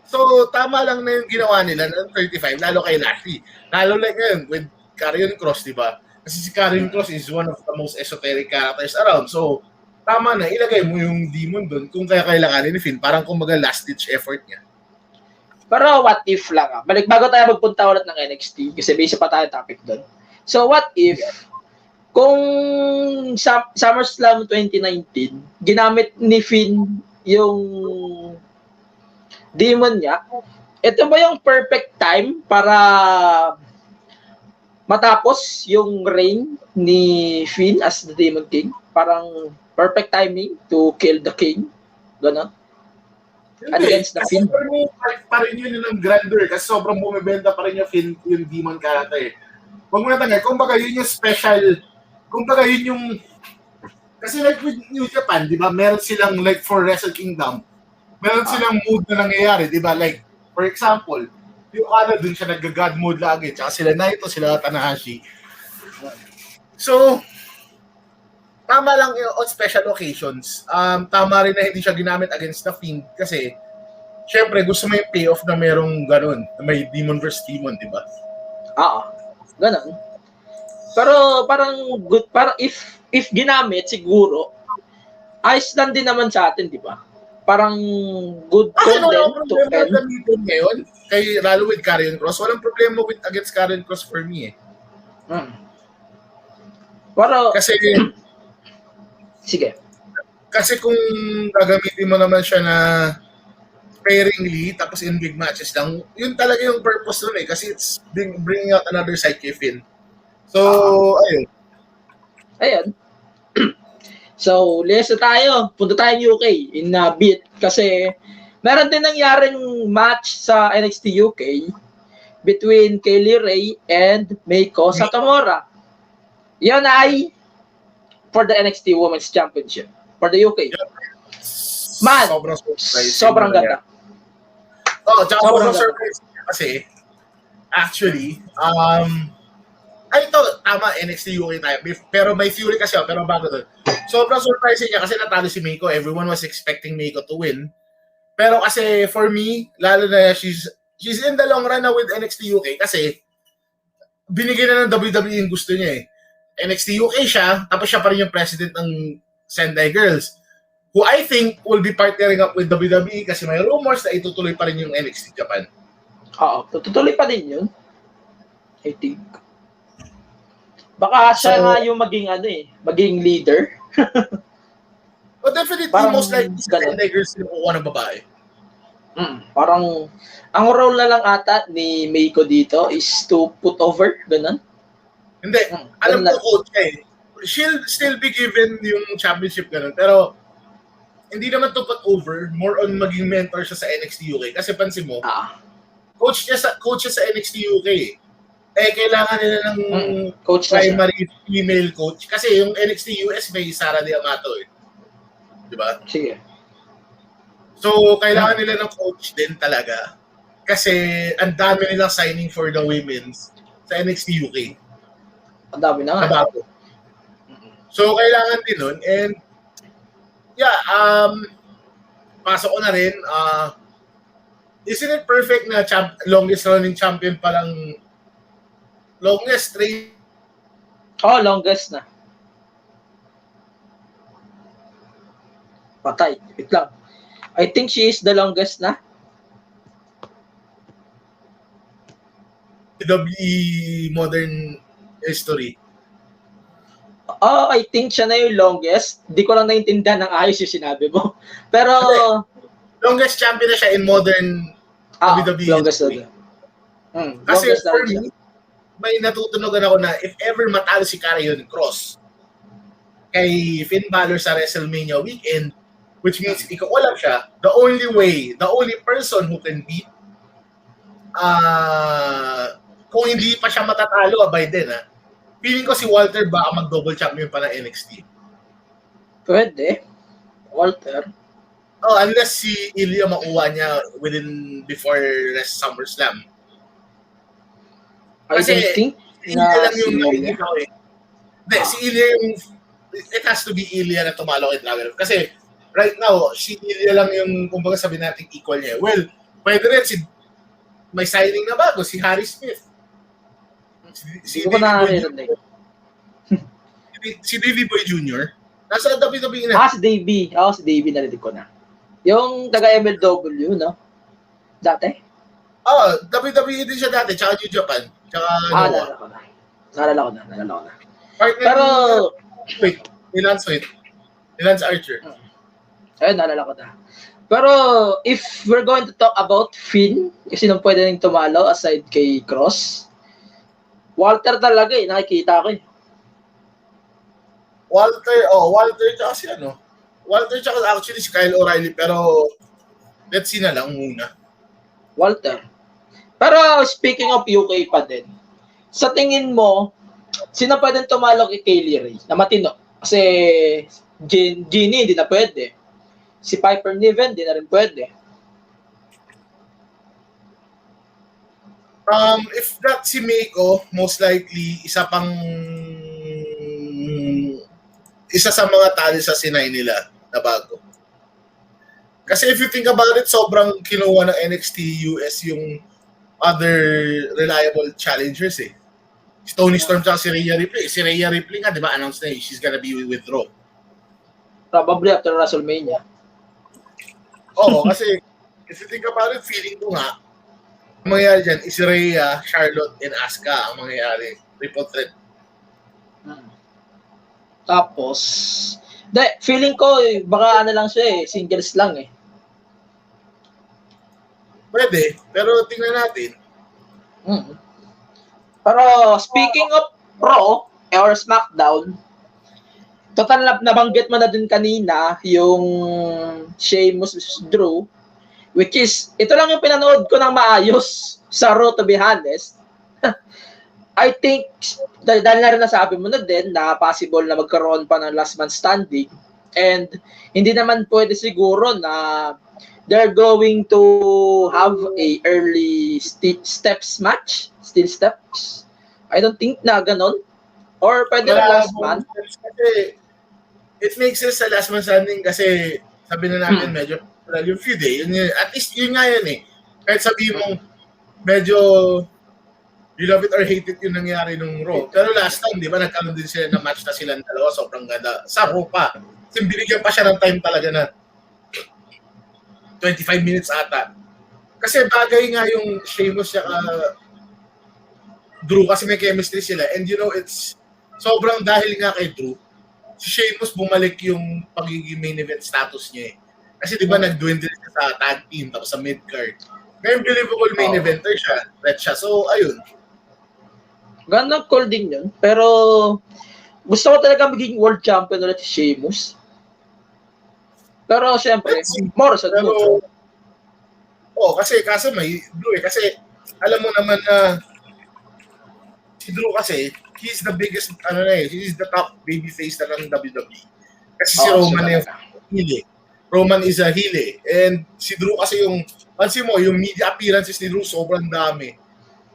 So, tama lang na yung ginawa nila ng 35, lalo kay Lashley. Lalo like ngayon, with Karrion Kross, di ba? Kasi si Karrion Kross is one of the most esoteric characters around. So, tama na, ilagay mo yung Demon doon kung kaya kailanganin ni Finn. Parang kumbaga last-ditch effort niya. Pero what if lang balik bago tayo magpunta ulit ng NXT kasi basic pa tayo topic doon. So what if kung SummerSlam 2019 ginamit ni Finn yung Demon niya, ito ba yung perfect time para matapos yung reign ni Finn as the Demon King? Parang perfect timing to kill the King, gano'n? Against the Finn. For me, pa rin yun yung grandeur kasi sobrang bumibenta pa rin yung Demon character eh. Huwag mo natanggal, kumbaga yun yung special, kumbaga yun yung, kasi like with New Japan, di ba, meron silang like for Wrestle Kingdom, meron silang mood na nangyayari, di ba, like, for example, yung Okada dun siya nag-God mode lagi, tsaka sila Naito, sila Tanahashi. So, tama lang on special occasions. Tama rin na hindi siya ginamit against the Fiend kasi syempre gusto mo yung payoff na merong ganun, na may Demon versus Demon, di ba? Ganun. Pero parang good, parang if ginamit siguro ayos lang din naman sa atin, di ba? Parang good content to end. Ngayon, kay lalo with Karrion Kross, walang problema with against Karrion Kross for me eh. Pero kasi sige. Kasi kung gagamitin mo naman siya na pairingly, tapos in big matches lang, yun talaga yung purpose nun eh. Kasi it's bringing out another side kay Finn. So, ayun. So, linis na tayo. Punta tayo UK in a bit. Kasi meron din nangyaring match sa NXT UK between Kaylee Ray and Meiko Satomura. Yan ay for the NXT Women's Championship for the UK. Man, sobrang ganda. Sobrang surprise kasi actually, ito, tama, NXT UK tayo. Pero may theory kasi pero bago doon. Sobrang surprising niya kasi natalo si Meiko. Everyone was expecting Meiko to win. Pero kasi for me, lalo na she's in the long run na with NXT UK kasi binigyan na ng WWE yung gusto niya eh. NXT UK siya, tapos siya pa rin yung president ng Sendai Girls, who I think will be partnering up with WWE kasi may rumors na itutuloy pa rin yung NXT Japan. Oo, tutuloy pa din yun. I think. Baka siya nga yung maging leader. But definitely, Parang most likely, ganun. Sendai Girls yung kukuha ng babae. Parang, ang role na lang ata ni Meiko dito is to put over, ganun. Hindi, alam ko coach eh. She'll still be given yung championship ganun, pero hindi naman to put over, more on maging mentor siya sa NXT UK. Kasi pansin mo, coach siya sa NXT UK eh. Kailangan nila ng coach primary female coach. Kasi yung NXT US may Sara D'Amato eh. Diba? Sige. So, kailangan nila ng coach din talaga. Kasi ang dami nilang signing for the women's sa NXT UK. Ang dami na nga. Bago. So, kailangan din nun. And, yeah, pasok ko na rin. Isn't it perfect na longest running champion palang longest reign? Oh, longest na. Patay. Wait lang. I think she is the longest na. WWE modern history. Oh, I think siya na yung longest. Di ko lang naintindihan ng ayos yung sinabi mo. Pero, longest champion na siya in modern WWE longest history. Kasi longest for me, may natutunogan ako na if ever matalo si Karrion Kross kay Finn Balor sa WrestleMania weekend, which means ikakulap siya, the only person who can beat kung hindi pa siya matatalo by then feeling ko si Walter baka mag-double champion pa ng NXT. Pwede. Walter. Oh, unless si Ilya makuha niya before SummerSlam. Kasi I think si Ilya lang yung nakikita ko eh. Hindi, si Ilya yung it has to be Ilya na tumalo kay Dragunov. Kasi right now, si Ilya lang yung kumbaga sabi natin equal niya. Well, pwede rin may signing na bago, si Harry Smith. Si Davey Boy Jr. Nasa WWE na. Si Davey. Si Davey narinig ko na. Yung taga-MLW, no? Dati? WWE din siya dati, tsaka New Japan. Tsaka Naalala ko na. Partner pero, ni Lance Archer. Ayun, naalala ko na. Pero, if we're going to talk about Finn, kasi nung pwede nang tumalo aside kay Cross, Walter talaga nakikita ko eh. Walter tsaka si Walter tsaka actually si Kyle O'Reilly, pero let's see na lang muna. Walter. Pero speaking of UK pa din, sa tingin mo, sino pwedeng tumalo kay Kaylee Ray na matino? Kasi Jeannie hindi na pwede. Si Piper Niven hindi na rin pwede. If that's si Meiko, most likely isa sa mga tali sa sinay nila na bago. Kasi if you think about it, sobrang kinuha ng NXT US yung other reliable challengers eh. Si Toni Storm at si Rhea Ripley. Si Rhea Ripley nga, di ba, announced na she's gonna be with Raw. Probably after WrestleMania. Oo, kasi if you think about it, feeling ko nga, ang mangyayari dyan is Rhea, Charlotte, and Asuka ang mangyayari. Triple threat. Tapos, feeling ko, baka lang siya singles lang eh. Pwede, pero tingnan natin. Pero speaking of Raw or SmackDown, total nabanggit mo na din kanina yung Sheamus Drew, which is, ito lang yung pinanood ko ng maayos sa Raw, to be honest. I think, dahil na rin nasabi mo na din na possible na magkaroon pa ng last man standing, and hindi naman pwede siguro na they're going to have a early steps match, still steps. I don't think na ganon. Or pwede na last man. Kasi, it makes sense sa last man standing kasi sabi na natin medyo yung feud eh. At least yun nga yan eh. Kahit sabihin mong medyo You love it or hate it yung nangyari nung Raw. Pero last time, di ba, nagkaroon din sila na match na silang dalawa. Sobrang ganda. Sa Raw pa. Kasi binigyan pa siya ng time talaga na 25 minutes ata. Kasi bagay nga yung Sheamus siya Drew kasi may chemistry sila. And you know, it's sobrang dahil nga kay Drew, si Sheamus bumalik yung pagiging main event status niya eh. Kasi di ba nag-dwindle siya sa tag team tapos sa mid-card. Ngayon believable main eventer siya. Red siya. So, ayun. Ganda call din yun. Pero gusto ko talaga maging world champion ulit si Sheamus. Pero siyempre, more sa Drew. Kasi kaso may Drew eh. Kasi alam mo naman na si Drew kasi, he's the biggest, he's the top babyface na ng WWE. Kasi si Roman yung heel eh. Roman is a heel eh. And si Drew kasi yung, pansin mo, yung media appearances ni Drew sobrang dami.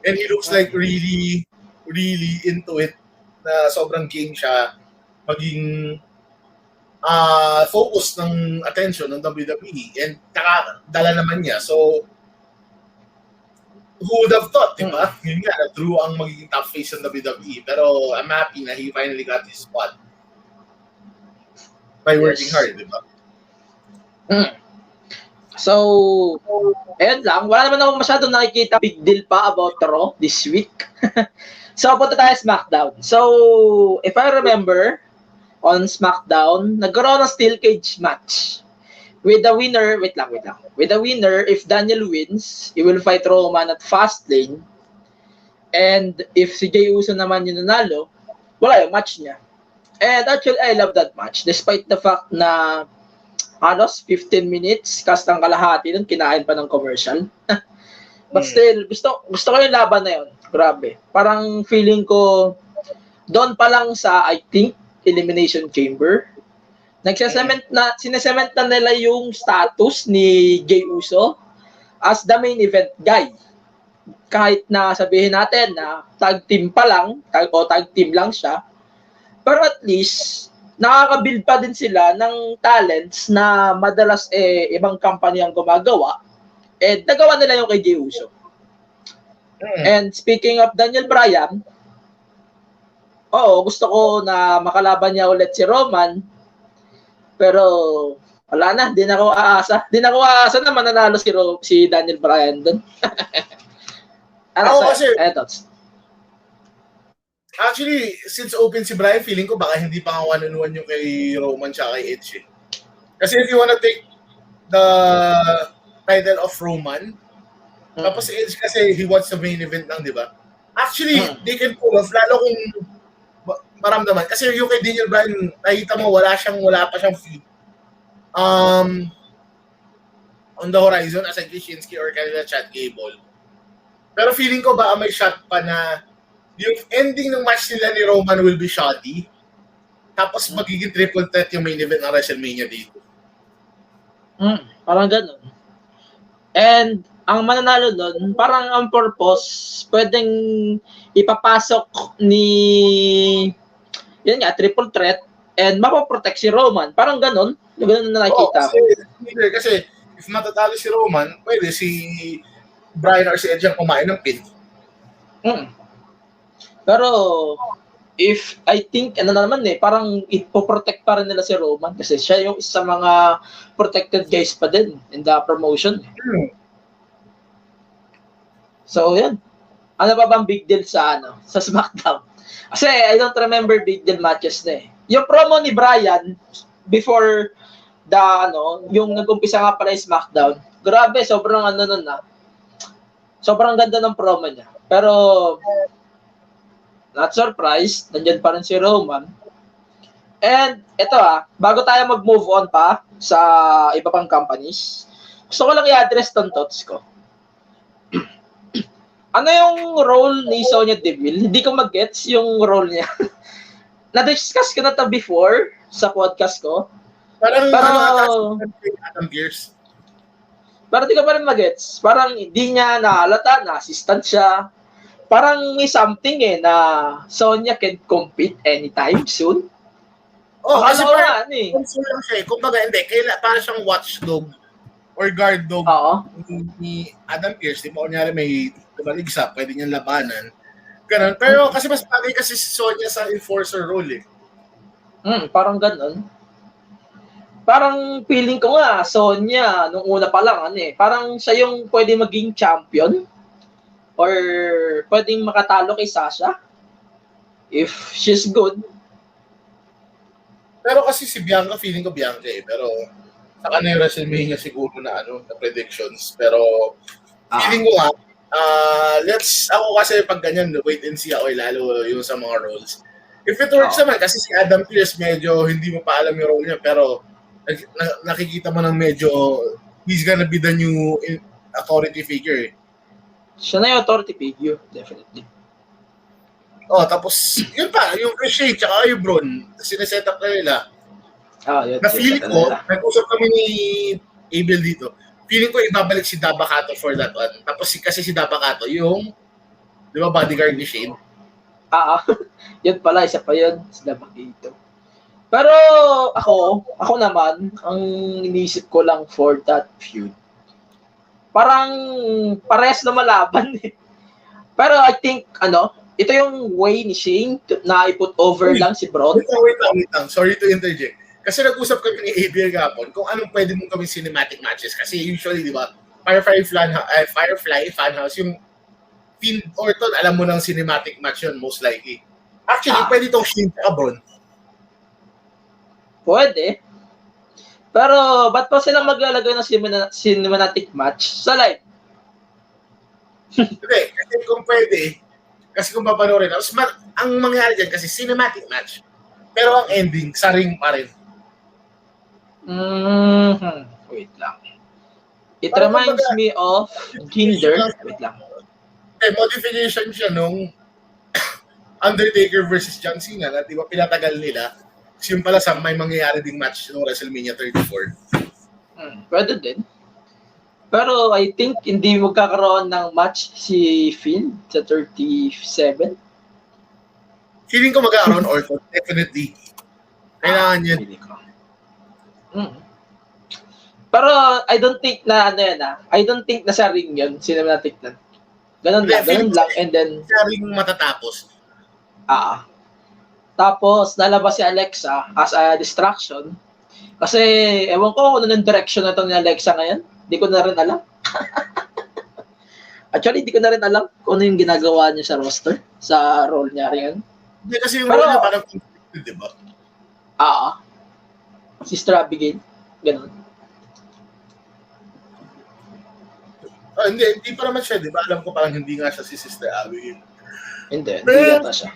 And he looks like really, really into it na sobrang game siya maging focus ng attention ng WWE. And dala naman niya. So, who would have thought, di ba? Yun nga, Drew ang magiging top face ng WWE. Pero I'm happy na he finally got his spot by working hard, di ba? So, ayun lang. Wala naman ako masyadong nakikita big deal pa about Raw this week. So, punta tayo SmackDown. So, if I remember, on SmackDown, nagkaroon ng steel cage match. With the winner, wait lang. With the winner, if Daniel wins, he will fight Roman at Fastlane. And if si Jey Uso naman yung nanalo, wala yung match niya. And actually, I love that match. Despite the fact na halos 15 minutes, kastang kalahati nun, kinain pa ng commercial. But still, gusto ko yung laban na yun. Grabe. Parang feeling ko, doon pa lang sa, I think, Elimination Chamber, sinesement na nila yung status ni Jey Uso as the main event guy. Kahit na sabihin natin na tag team pa lang, tag team lang siya, pero at least, nakaka-build pa din sila ng talents na madalas ibang company ang gumagawa, nagawa nila yung kay Jey Uso. And speaking of Daniel Bryan, gusto ko na makalaban niya ulit si Roman, pero wala na, di na ako aasa. Di na ako aasa na mananalo si Daniel Bryan doon. Actually, since open si Bryan, feeling ko baka hindi pa nga 1-on-1 yung kay Roman tsaka kay Edge. Kasi if you wanna take the title of Roman, tapos si Edge kasi he wants the main event lang, di ba? Actually, they can pull off, lalo kung maramdaman. Kasi yung kay Daniel Bryan, nakita mo, wala pa siyang feed. On the horizon, as a Kishinsky or kanila Chad Gable. Pero feeling ko ba may shot pa na yung ending ng match nila ni Roman will be shoddy. Tapos magiging triple threat yung main event ng WrestleMania dito. Parang ganun. And ang mananalo doon, parang ang purpose, pwedeng ipapasok ni triple threat and mapaprotect si Roman. Parang ganun. Yung ganun na nakikita ko. Kasi if matatalo si Roman, pwede si Bryan or si Edge ang kumain ng pin. Pero if I think parang ipoprotect pa rin nila si Roman kasi siya yung isa mga protected guys pa din in the promotion. So yan. Ano pa bang big deal sa SmackDown? Kasi I don't remember big deal matches na eh. Yung promo ni Bryan before yung nag-umpisa nga pala yung SmackDown. Grabe, sobrang sobrang ganda ng promo niya. Pero not surprised, nandiyan pa rin si Roman. And ito bago tayo mag-move on pa sa iba pang companies, gusto ko lang i-address tong thoughts ko. Ano yung role ni Sonya Deville? Hindi ko mag-gets yung role niya. Na-discuss ko na to before sa podcast ko. Parang Adam Pearce. Parang di ko pa rin mag-gets. Parang hindi niya nahalata na assistant siya. Parang may something na Sonya can compete anytime soon. Kasi parang lang siya. Kumbaga hindi, parang siyang watchdog or guard dog ni Adam Pearce. Di ba kunyari may tumaligsa, pwede niyang labanan. Ganun. Pero kasi mas bagay kasi si Sonya sa enforcer role Parang ganun. Parang feeling ko nga, Sonya, nung una pa lang, parang siya yung pwede maging champion or pwedeng makatalo kay Sasha if she's good. Pero kasi si Bianca, feeling ko Bianca Pero saka na yung WrestleMania siguro na na predictions. Pero feeling ko ako kasi pag ganyan, wait and see ako lalo yung sa mga roles. If it works naman, kasi si Adam Pearce medyo hindi mo pa alam yung role niya, pero nakikita mo ng medyo he's gonna be the new authority figure. Siya na yung authority figure, definitely. Tapos, yun pa, yung Chris Shane, tsaka yung Braun, sineset up na nila. Yun. Na feeling ko, nag-usap kami ni Abel dito, feeling ko ibabalik si Dabakato for that one. Tapos kasi si Dabakato, yung, di ba, bodyguard ni Shane? Yun pala, isa pa yun, si Dabakato. Pero ako naman, ang inisip ko lang for that feud, parang parehas na malaban eh. Pero I think, ito yung way ni Shane na i-put over lang si Braun. Wait lang. Sorry to interject. Kasi nag-usap kami ni Abel Gapon kung anong pwede mong gawin cinematic matches. Kasi usually, di ba, Firefly Funhouse, yung Finn Orton, alam mo ng cinematic match yun, most likely. Actually, pwede itong Shane at Braun. Pwede. Pero, ba't pa sila maglalagay ng cinematic match sa live? Hindi, kasi kung pwede, kasi kung papanoorin, ang mangyari dyan kasi cinematic match, pero ang ending, sa ring pa rin. Wait lang. It reminds me of Jinder. Wait lang. Modification siya nung Undertaker versus John Cena na di ba pinatagal nila. Kasi yung pala may mangyayari ding match nung WrestleMania 34. Pwede din. Pero I think hindi magkakaroon ng match si Finn sa 37. Feeling ko magkakaroon Orton, definitely. Kailangan yan. Pero I don't think na I don't think na sa ring yun, cinematic na. Ganun lang, and then sa ring matatapos. Tapos lalabas si Alexa as a distraction. Kasi ewan ko ano ng direction na ito ni Alexa ngayon. Hindi ko na rin alam. Actually, hindi ko na rin alam kung ano yung ginagawa niya sa roster, sa role niya rin. Hindi kasi yung role niya parang conflicted, di ba? Sister Abigail. Ganun. Hindi pa naman siya, di ba? Alam ko parang hindi nga siya si Sister Abigail. Hindi yata siya.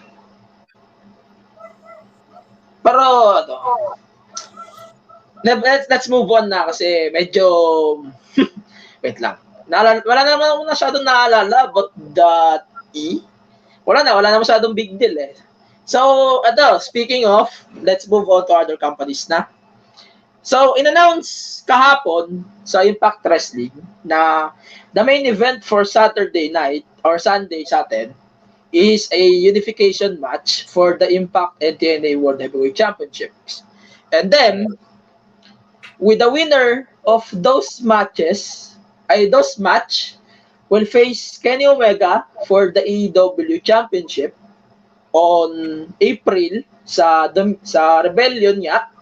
Pero, let's move on na kasi medyo, wait lang. Wala naman ako masyadong naalala about that Wala na masyadong big deal eh. So, speaking of, let's move on to other companies na. So, in-announce kahapon sa Impact Wrestling na the main event for Saturday night or Sunday sa atin is a unification match for the Impact and TNA World Heavyweight Championships. And then, with the winner of those match will face Kenny Omega for the AEW Championship on April sa Rebellion niya.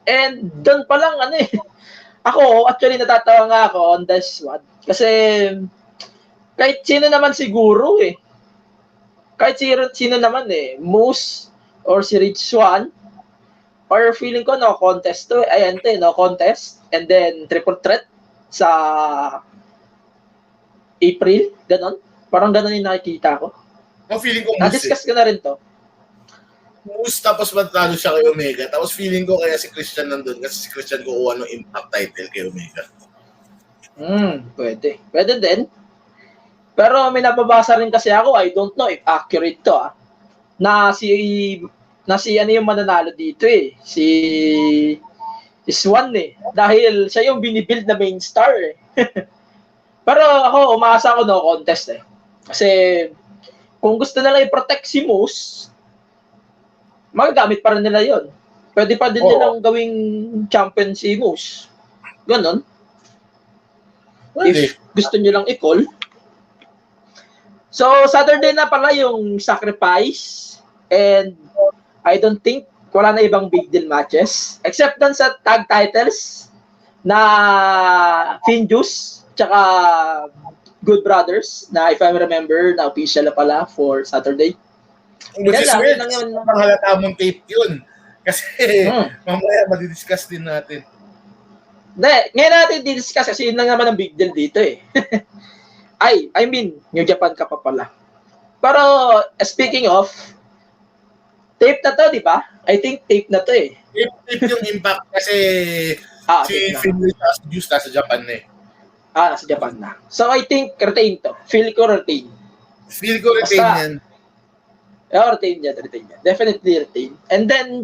And doon pa lang ako actually natatawa nga ako on this one kasi kahit sino naman siguro kahit sino naman Moose or si Rich Swann or feeling ko no contest no contest and then triple threat sa April, ganon. Parang ganon yung nakikita ko. Feeling ko na-discuss ko na rin to. Moose tapos matalo siya kay Omega. Tapos feeling ko kaya si Christian nandun kasi si Christian kukuha ng Impact title kay Omega. Pwede. Pwede din. Pero may nababasa rin kasi ako, I don't know if accurate to na si yung mananalo dito si Swan dahil siya yung binibuild na main star Pero ako, umaasa ako no contest kasi kung gusto nila i-protect si Moose, magagamit pa rin nila yon. Pwede pa din nilang gawing champion si Moose. Ganon. If gusto nyo lang i-call. So, Saturday na pala yung sacrifice. And I don't think wala na ibang big deal matches. Except dun sa tag titles na Finjuice tsaka Good Brothers na if I remember na official na pala for Saturday. Which is Yan lang, weird. yun lang yun. Ang halata mong tape yun. Kasi mamaya madidiscuss din natin. Hindi, ngayon natin di-discuss kasi yun lang naman ang big deal dito eh. I mean, New Japan ka pa pala. Pero, speaking of, tape na to, di ba? I think tape na to eh. Tape yung Impact kasi si tape na. Finlay sa Juice sa Japan na eh. Nasa Japan na. So, I think retain to. Feel ko retain. Feel ko retain Basta, yan. Retain yan. Definitely retain. And then,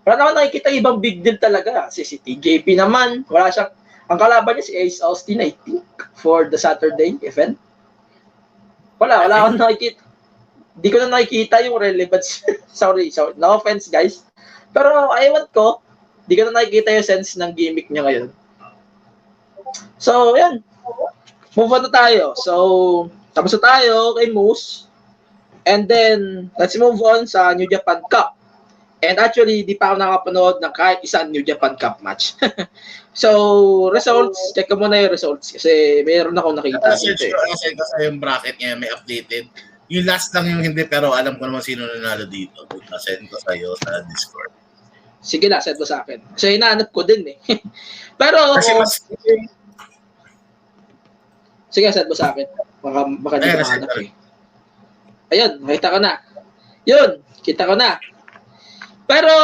wala naman nakikita ibang big deal talaga. Si TJP naman, wala siyang, ang kalaban niya si Ace Austin, I think, for the Saturday event. Wala akong nakikita. Di ko na nakikita yung relevance. sorry, no offense guys. Pero ewan ko, di ko na nakikita yung sense ng gimmick niya ngayon. So, yan. Move on na tayo. So, tapos na tayo kay Moose. And then, let's move on sa New Japan Cup. And actually, di pa ako nakapanood ng kahit isang New Japan Cup match. So, results. Check ko muna yung results. Kasi mayroon akong nakita. Search ko kasi yung bracket niya may updated. Yung last lang yung hindi, pero alam ko naman sino nanalo dito. Send ko sa'yo sa Discord. Sige na, send mo sa akin. Kasi hinahanap ko din eh. Pero, kasi mas... Sige, send mo sa akin. Baka di mahanap eh. Ayun, nakita ko na. Yun, kita ko na. Pero,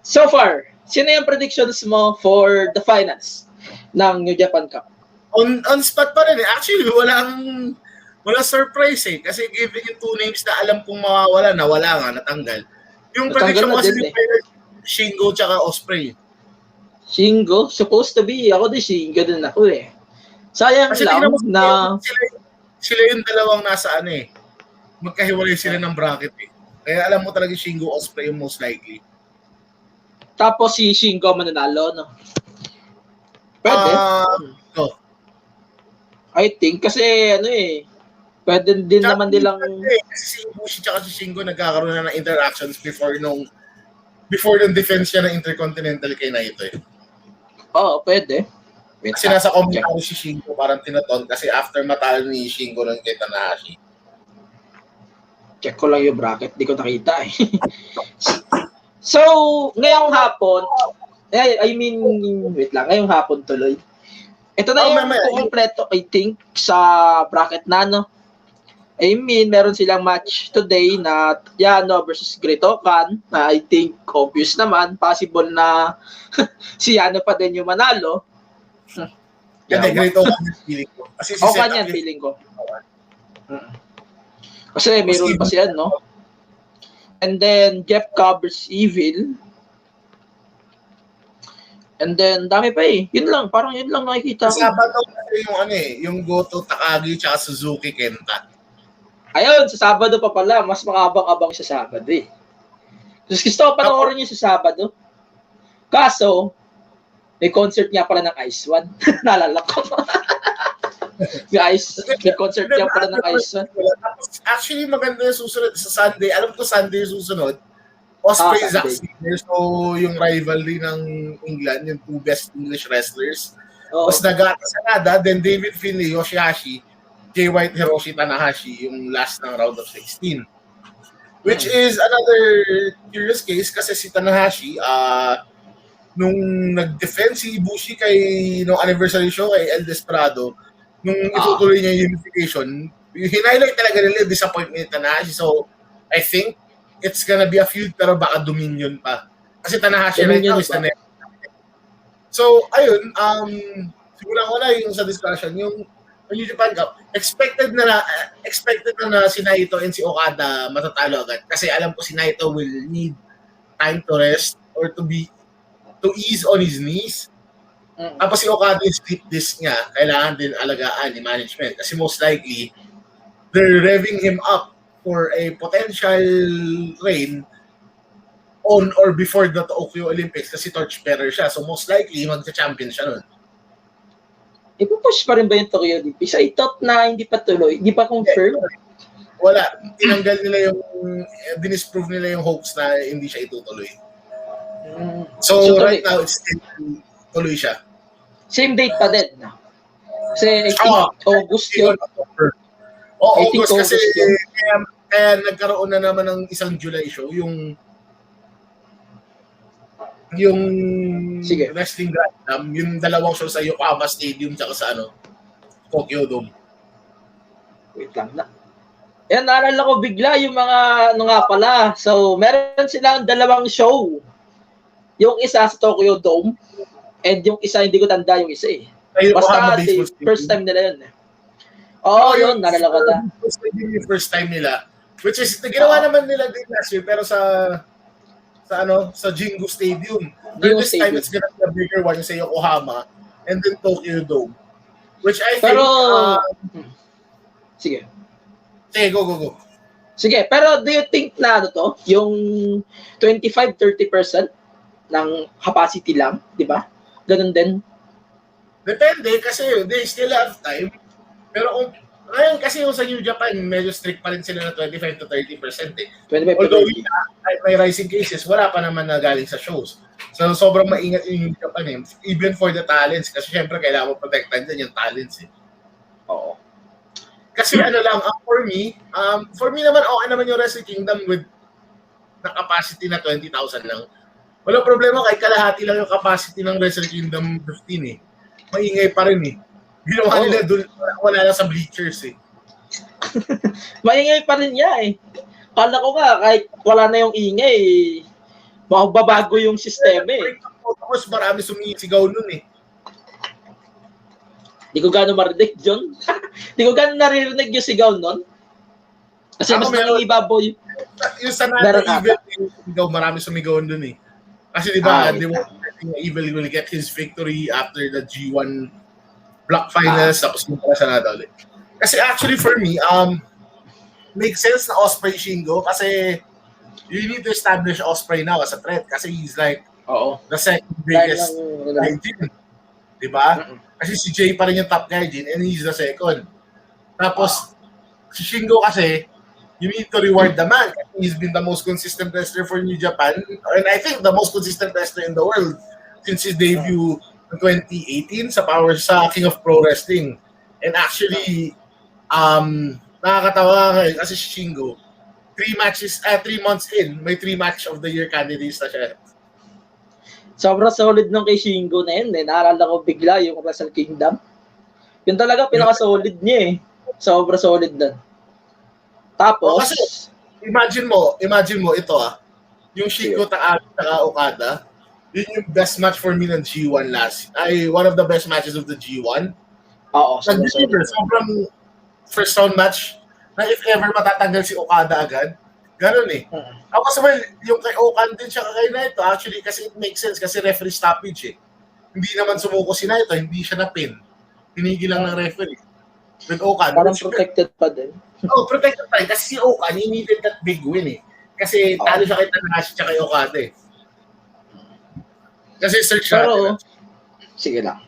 so far, sino yung predictions mo for the finals ng New Japan Cup? On spot pa rin eh. Actually, walang surprise eh. Kasi given yung two names na alam kong mawawala, nawala nga, natanggal. Yung prediction ko kasi Shingo tsaka Ospreay. Shingo? Supposed to be. Ako din Shingo din ako eh. Sayang kasi lang na... Sila yung dalawang nasa ano eh. Magkahiwalay sila ng bracket eh. Kaya alam mo talaga Shingo Ospreay yung most likely. Tapos si Shingo mananalo, no? Pwede. No. I think kasi ano eh. Pwede din tsaka naman nilang... Kasi si Ibushi tsaka si Shingo nagkakaroon na ng interactions before nung defense niya ng Intercontinental kay Naito eh. Oo, pwede. Kasi nasa commentary si Shingo parang tinaton kasi after matalo ni Shingo ng kay Tanahashi. Check ko lang yung bracket, di ko nakita eh. So, ngayong hapon, ngayong hapon tuloy. Ito na yung kompleto, I think, sa bracket na, no? I mean, meron silang match today na Yano versus Great-O-Khan na I think obvious naman, possible na si Yano pa din yung manalo. Kasi Great-O-Khan yung feeling ko. Kasi si Okan yan, feeling ko. Kasi mayroon pa siya, no? And then, Jeff covers Evil. And then, dami pa eh. Yun lang, parang yun lang nakikita ko. Sabado kasi yung yung Goto Takagi tsaka Suzuki Kenta. Ayun, sa Sabado pa pala. Mas makabang-abang sa Sabado eh. Gusto ko panoorin niyo sa Sabado. Kaso, may concert nga pala ng Ice One. Naalala ko. Guys, may concert nga pala ng Ice One. Actually, maganda yung susunod sa Sunday. Alam ko Sunday yung susunod. Ospreay Zack Sabre. So, yung rivalry ng England, yung two best English wrestlers. Tapos nag-atasagada, then David Finlay, Yoshihashi, Jay White, Hiroshi Tanahashi, yung last ng round of 16. Which is another curious case kasi si Tanahashi, nung nag-defend si Ibushi kay nung anniversary show kay El Desperado, nung itutuloy niya yung unification, hinighlight talaga nila yung disappointment ni Tanahashi. So, I think it's gonna be a feud pero baka Dominion pa. Kasi Tanahashi right now is the next. So, ayun, sigurang wala yung sa discussion, yung New Japan Cup, expected na si Naito and si Okada matatalo agad. Kasi alam ko si Naito will need time to rest or to ease on his knees. Tapos si Okada yung split disc niya, kailangan din alagaan ni management. Kasi most likely, they're revving him up for a potential reign on or before the Tokyo Olympics kasi torchbearer siya. So most likely, magcha-champion siya nun. ipupush pa rin ba yung Tokyo Olympics? I thought na hindi pa tuloy, hindi pa confirmed. Wala. Tinanggal nila yung, dinisprove nila yung hopes na hindi siya itutuloy. So right now, it's still tuloy siya. Same date pa din. Kasi I think August yun. August kasi kaya nagkaroon na naman ng isang July show, yung Sige. Wrestling Grand Slam, yung dalawang show sa Yokohama Stadium tsaka sa Tokyo Dome. Wait lang na. Yan, naalala ko bigla yung mga, nga pala. So, meron silang dalawang show. Yung isa sa Tokyo Dome, and yung isa, hindi ko tanda yung isa eh. Basta, first time nila yun eh. Oo, yun, naalala ko na. Yung first time nila. Which is, ginawa naman nila din last year, pero sa Jingu Stadium. But this time, it's gonna be a bigger one, yung sa Yokohama, and then Tokyo Dome. Which I think... Sige. Sige, go. Sige, pero do you think na yung 25-30% ng capacity lang, di ba? Ganun din. Depende, kasi they still have time. Pero ngayon kasi yung sa New Japan, medyo strict pa rin sila na 25 to 30% eh. 25 Although may rising cases, wala pa naman na galing sa shows. So sobrang maingat yung New Japan eh. Even for the talents, kasi syempre kailangan mo protektan din yung talents eh. Oo. Kasi for me naman, okay naman yung Wrestle Kingdom with na capacity na 20,000 lang. Wala problema, kahit kalahati lang yung capacity ng Wrestle Kingdom 15 eh. Maingay pa rin eh. Ginawa nila doon, wala lang sa bleachers eh. Maingay pa rin niya eh. Kala ko nga, kahit wala na yung ingay, mababago yung sistema eh. Tapos marami sumisigaw nun eh. Di ko gano'n marinig yun. Di ko gano'n naririnig yung sigaw nun. Kasi mas nangingibabaw yung... Yung sa Nada Evil, marami sumigaw dun eh. Kasi di ba, Evil will get his victory after the G1 block finals, tapos yung para sa Nada ulit. Kasi actually for me, makes sense na Ospreay Shingo kasi you need to establish Ospreay now as a threat kasi he's like the second biggest guy. Diba? Kasi si Jay pa rin yung top guy din and he's the second. Tapos, si Shingo kasi, you need to reward the man. He's been the most consistent wrestler for New Japan and I think the most consistent wrestler in the world since his debut in 2018 sa King of Pro Wrestling. And actually, nakakatawa ngayon kasi si Shingo, 3 months in, may 3 match of the year candidates na siya. Sobrang solid nung kay Shingo na yun eh. Naalala ko bigla yung Wrestle Kingdom. Yun talaga pinaka-solid niya eh. Sobrang solid na. Tapos... kasi, imagine mo ito yung Shingo taka Okada, yun yung best match for me ng G1 one of the best matches of the G1. Oo. Sobrang first round match na if ever matatanggal si Okada agad, ganun eh. Tapos yung kay Okan din siya kay Naito, actually kasi it makes sense kasi referee stoppage eh. Hindi naman sumuko si Naito, hindi siya na-pin. Pinigil lang ng referee. With Okan. Parang protected pa din. Protected pa rin. Kasi si Okan, he needed that big win eh. Kasi talo siya kay Tanahashi at kay Okada eh. Kasi search natin. Sige lang.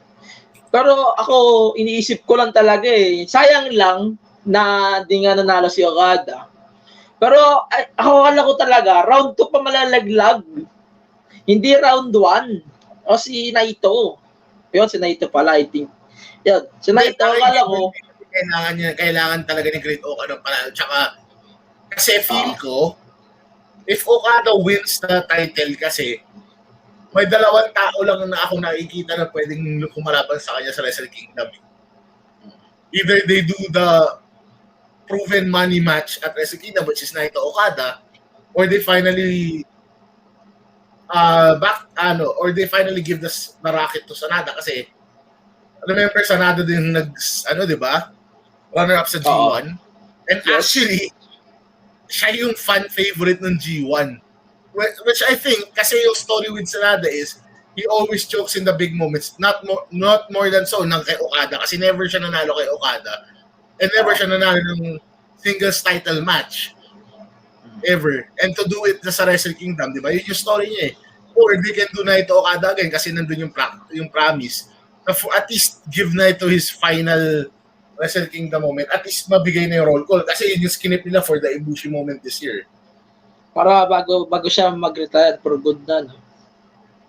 Pero ako, iniisip ko lang talaga eh. Sayang lang na di nga nanalo si Okada. Pero akala ko talaga, round 2 pa malalaglag. Hindi round 1. O si Naito. Yun, si Naito pala, I think. Yun, si Naito, akala ko. Kailangan talaga ni Great Okada pala. Tsaka, kasi feel ko, if Okada wins the title kasi, may 2 tao lang na ako nakikita na pwedeng kumalaban sa kanya sa Wrestle Kingdom. Either they do the proven money match at Wrestle Kingdom, which is Naito Okada, or they finally give the racket to Sanada kasi remember Sanada din di ba? Runner up sa G1. And actually, siya yung fan favorite ng G1. Which I think, kasi yung story with Sanada is, he always chokes in the big moments. Not more than so ng kay Okada kasi never siya nanalo kay Okada. And never siya nanalo ng singles title match. Ever. And to do it sa Wrestle Kingdom, di ba? Yun yung story niya eh. Or they can do Naito Okada again kasi nandun yung promise. at least give na ito his final Wrestle Kingdom moment. At least mabigay na yung roll call. Kasi yun yung skinip nila for the Ibushi moment this year. Para bago siya mag-retire for good na, no?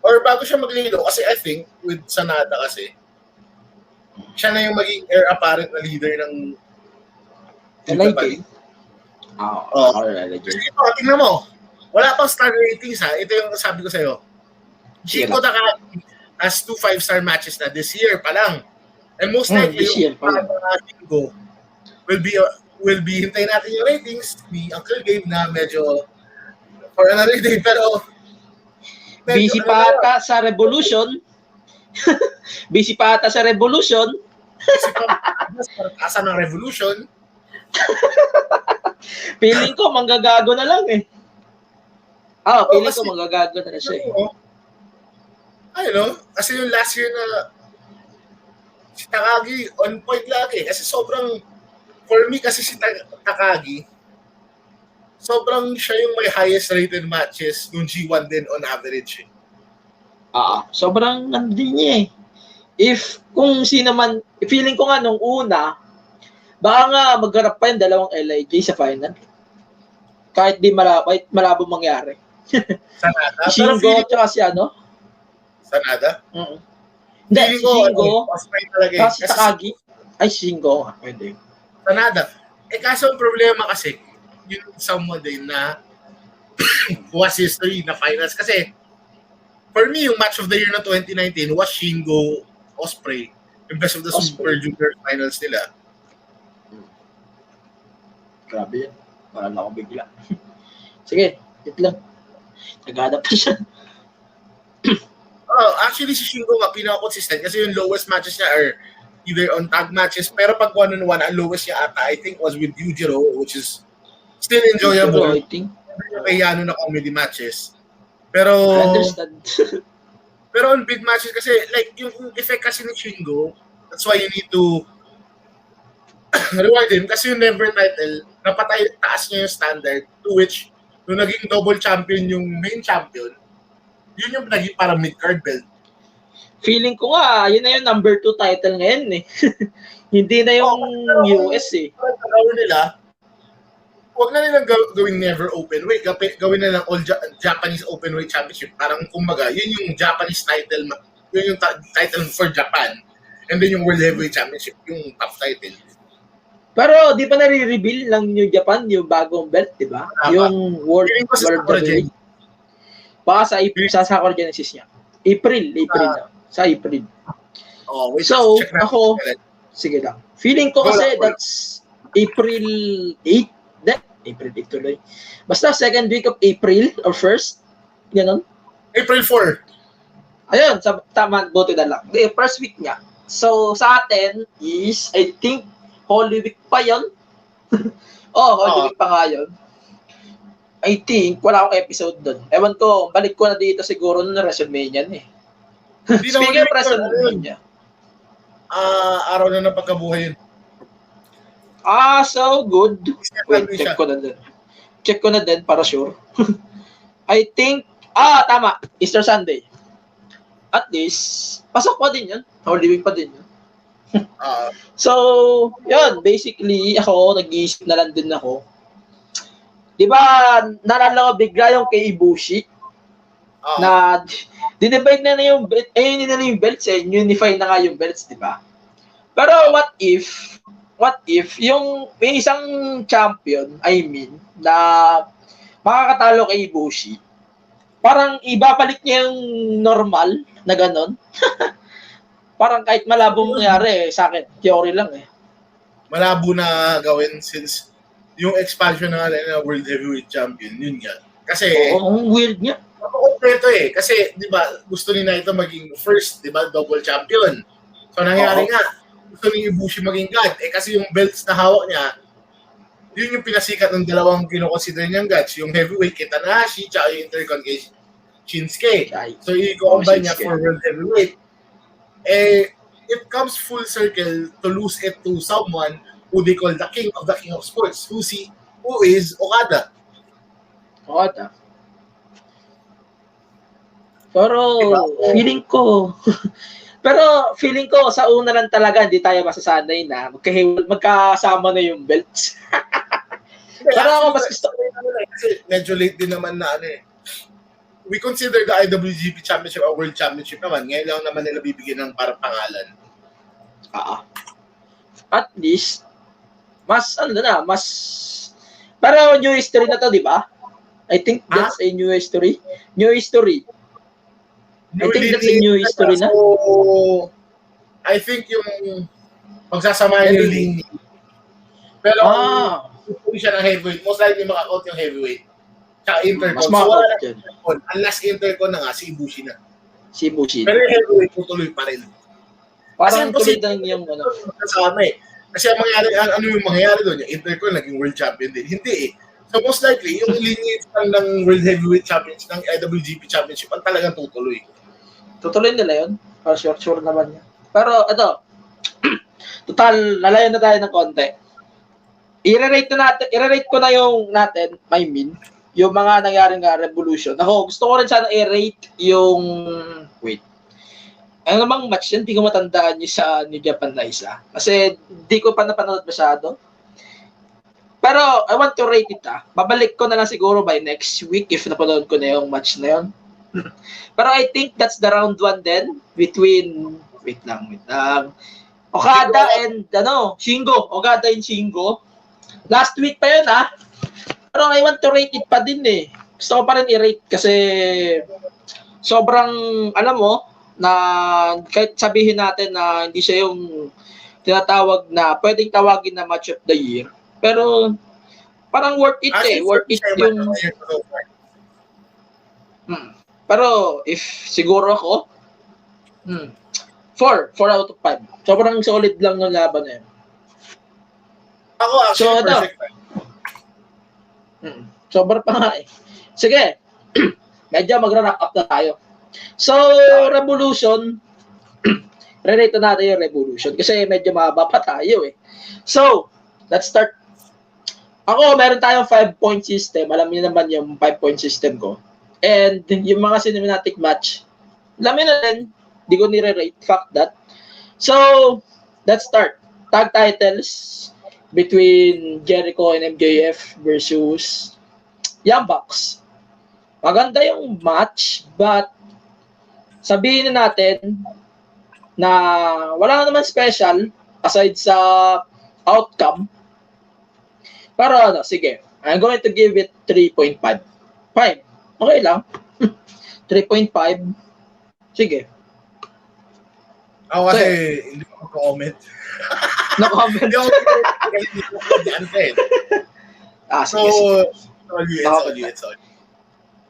Or bago siya maglilo. Kasi I think, with Sanada kasi, siya na yung maging heir apparent na leader ng LIJ. Kasi ito, tingnan mo. Wala pang star ratings ha. Ito yung sabi ko sa'yo. Shingo Takagi has 2 5-star matches na this year pa lang. And most likely, yung Shingo will be hintayin natin yung ratings ni Uncle Gabe na medyo for another day. Pero busy pa ata sa Revolution. Busy pa ata sa Revolution. Busy pa ata ng Revolution. Feeling ko manggagago na lang eh. Feeling ko manggagago na siya eh. I know, kasi yung last year na si Takagi on point lagi. Kasi sobrang, for me kasi si Takagi, sobrang siya yung may highest rated matches nung G1 din on average. Sobrang nandun niya eh. Kung sino man, feeling ko nga nung una, baka nga magharap pa yung dalawang LIJ sa final. Kahit di malabo mangyari. Sanada? Shingo tsaka si ano? Sanada? Hindi, si Shingo. Kasi Takagi. Ay, Shingo nga. Pwede. Sanada. Kaso ang problema kasi, yung someone din na was history na finals. Kasi, for me, yung match of the year na 2019 was Shingo Ospreay. Yung best of the Super Junior finals nila. Grabe yan. Parang ako bigla. Sige, ito lang. Naghanap pa siya. Actually, si Shingo nga pinaka-consistent kasi yung lowest matches niya are either on tag matches, pero pag one-on-one, ang lowest niya ata, I think, was with Yujiro, which is still enjoyable. I think. Kaya na comedy matches. Pero, I understand. pero on big matches kasi, like, yung effect kasi ni Shingo, that's why you need to reward him kasi yung never title, napatay, taas niya yung standard to which, nung naging double champion yung main champion, yun yung naging parang mid-card belt. Feeling ko nga, yun na yung number 2 title ngayon eh. Hindi na yung US eh. Gawin nila, huwag na nilang gawing never open weight. Gawin na lang all Japanese open weight championship. Parang kumbaga, yun yung Japanese title, yun yung title for Japan. And then yung World Heavyweight Championship, yung top title. Pero di ba nare-reveal lang New Japan yung bagong belt, di ba? Yung World Heavyweight. Baka sa Sakura Genesis niya. April na. Sa April. So, ako, sige lang. Feeling ko kasi that's April 8. April 8 tuloy. Basta second week of April or first. Ganon. April 4. Ayun, tama, buti na lang. The first week niya. So, sa atin is, I think, Holy Week pa yun. Holy Week pa nga yun. I think, wala akong episode doon. Ewan ko, balik ko na dito siguro nung WrestleMania eh. Speaking of WrestleMania. Araw na ng pagkabuhay yun. So good. Wait, check ko na din. Check ko na din para sure. I think, tama, Easter Sunday. At least, pasok pa din yun. Holy Week pa din yun. So, yun, basically, ako, nag-iisip na lang din ako. Di ba, nalala ko bigla yung kay Ibushi na dinivide na yung belts unify na nga yung belts, di ba? Pero what if yung may isang champion, na makakatalo kay Ibushi, parang ibabalik niya yung normal na ganon? Parang kahit malabo mangyari sa akin, theory lang eh. Malabo na gawin since yung expansion ng World Heavyweight Champion, yun nga. Kasi, weird nga. Kompleto eh. Kasi, di ba, gusto ni Naito maging first, di ba, double champion. So, nangyari nga, gusto ni Ibushi maging God. Kasi yung belts na hawak niya, yun yung pinasikat ng dalawang kinoconsider niyang gods. Yung heavyweight kay Tanahashi, tsaka yung intercon kay Shinsuke. So, i-combine niya for World Heavyweight. It comes full circle to lose it to someone who they call the king of sports, who is Okada. Pero feeling ko Pero feeling ko sa una lang talaga hindi tayo masasanay na magkasama na yung belts. Pero ako mas gusto kasi medyo late din naman na we consider the IWGP Championship a World Championship naman. Ngayon lang naman nila bibigyan ng parang pangalan. At least mas pero new history na to, di ba? I think that's a new history. New history. I think that's a new history na. So, I think yung magsasamahin yung link. Pero kung siya ng heavyweight, most likely maka-out yung heavyweight. Tsaka Intercon. Mas So, wala yan. Unless Intercon na nga, si Ibushi na. Si Ibushi. Pero yung heavyweight tutuloy pa rin. Parang tuloy lang yung kasama Kasi ang mangyayari, ano yung mangyayari doon? Yung Intercon naging world champion din. Hindi So most likely, yung lineage ng World Heavyweight Championship, ng IWGP Championship, ang talagang tutuloy. Tutuloy nila yun. Sure naman yan. Pero ito, total, lalayan na tayo ng konti. I-rate ko na yung yung mga nangyaring Revolution. Ako, gusto ko rin sana i-rate yung, ano namang match yan? Hindi ko matandaan yung sa New Japan na isa. Kasi di ko pa napanood masyado. Pero I want to rate it Babalik ko na lang siguro by next week if napanood ko na yung match na yun. Pero I think that's the round 1 then between wait lang. Okada and Shingo. Okada and Shingo. Last week pa yun Pero I want to rate it pa din Gusto ko pa rin i-rate kasi sobrang alam mo na kahit sabihin natin na hindi siya yung tinatawag na pwedeng tawagin na match of the year. Pero parang worth it worth it yung Pero if siguro ako 4 out of 5. Sobrang solid lang ng laban na yun. Ako actually perfect. Sobra pa nga Sige. Medyo magra-wrap up na tayo. So, Revolution re-rate natin yung Revolution kasi medyo mahaba pa tayo So, let's start. Ako, meron tayong 5-point system. Alam niyo naman yung 5-point system ko. And yung mga cinematic match, alam niyo na din, di ko nire-rate. Fuck that. So, let's start. Tag titles between Jericho and MJF versus Young Bucks. Maganda yung match, but sabihin na natin na wala naman special aside sa outcome. Pero sige. I'm going to give it 3.5. 5. Okay lang. 3.5. Sige. Ako kasi hindi ko comment. No comment.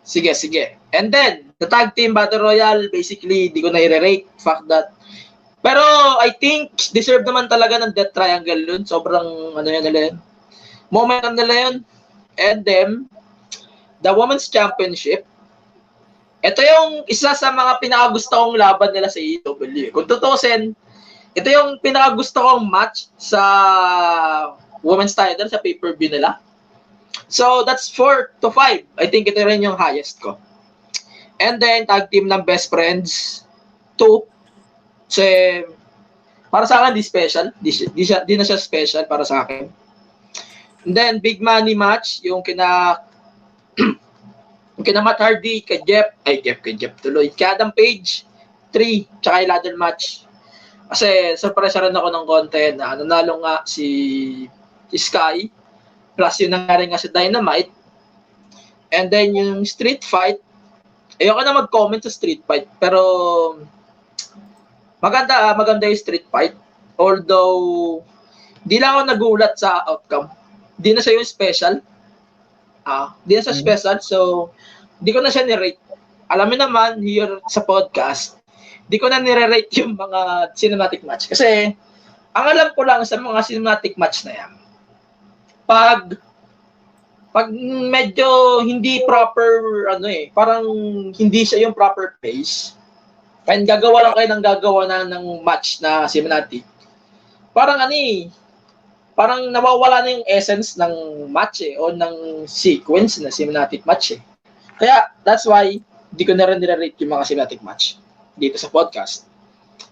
Sige. Sige. And then, the tag team battle royale, basically, di ko na i-rate. Fuck that. Pero, I think, deserve naman talaga ng Death Triangle yun. Sobrang, nila yun. Momentum nila yun. And then, the Women's Championship. Ito yung isa sa mga pinakagusto kong laban nila sa AEW. Kung tutusin, ito yung pinakagusto kong match sa Women's title sa pay-per-view nila. So, that's 4 to 5. I think ito rin yung highest ko. And then, tag team ng Best Friends, 2. Kasi, para sa akin, di special. Di na siya special para sa akin. And then, big money match, yung kina Matt Hardy, kay Jeff tuloy. Kay Adam Page, 3, tsaka yung ladder match. Kasi, surprise rin ako ng konti na nanalo nga si Sky, plus yung nangyari nga si Dynamite. And then, yung street fight, ayoko na mag-comment sa street fight, pero maganda yung street fight. Although, di lang ako nagulat sa outcome. Di na siya yung special. Di na siya special, so di ko na siya nirate. Alam mo naman, here sa podcast, di ko na nire-rate yung mga cinematic match. Kasi, ang alam ko lang sa mga cinematic match na yan, pag medyo hindi proper, parang hindi siya yung proper pace, kaya gagawa lang kayo ng gagawa ng match na cinematic, parang parang nawawala na yung essence ng match o ng sequence na cinematic match Kaya, that's why, di ko na rin nire-rate yung mga cinematic match dito sa podcast.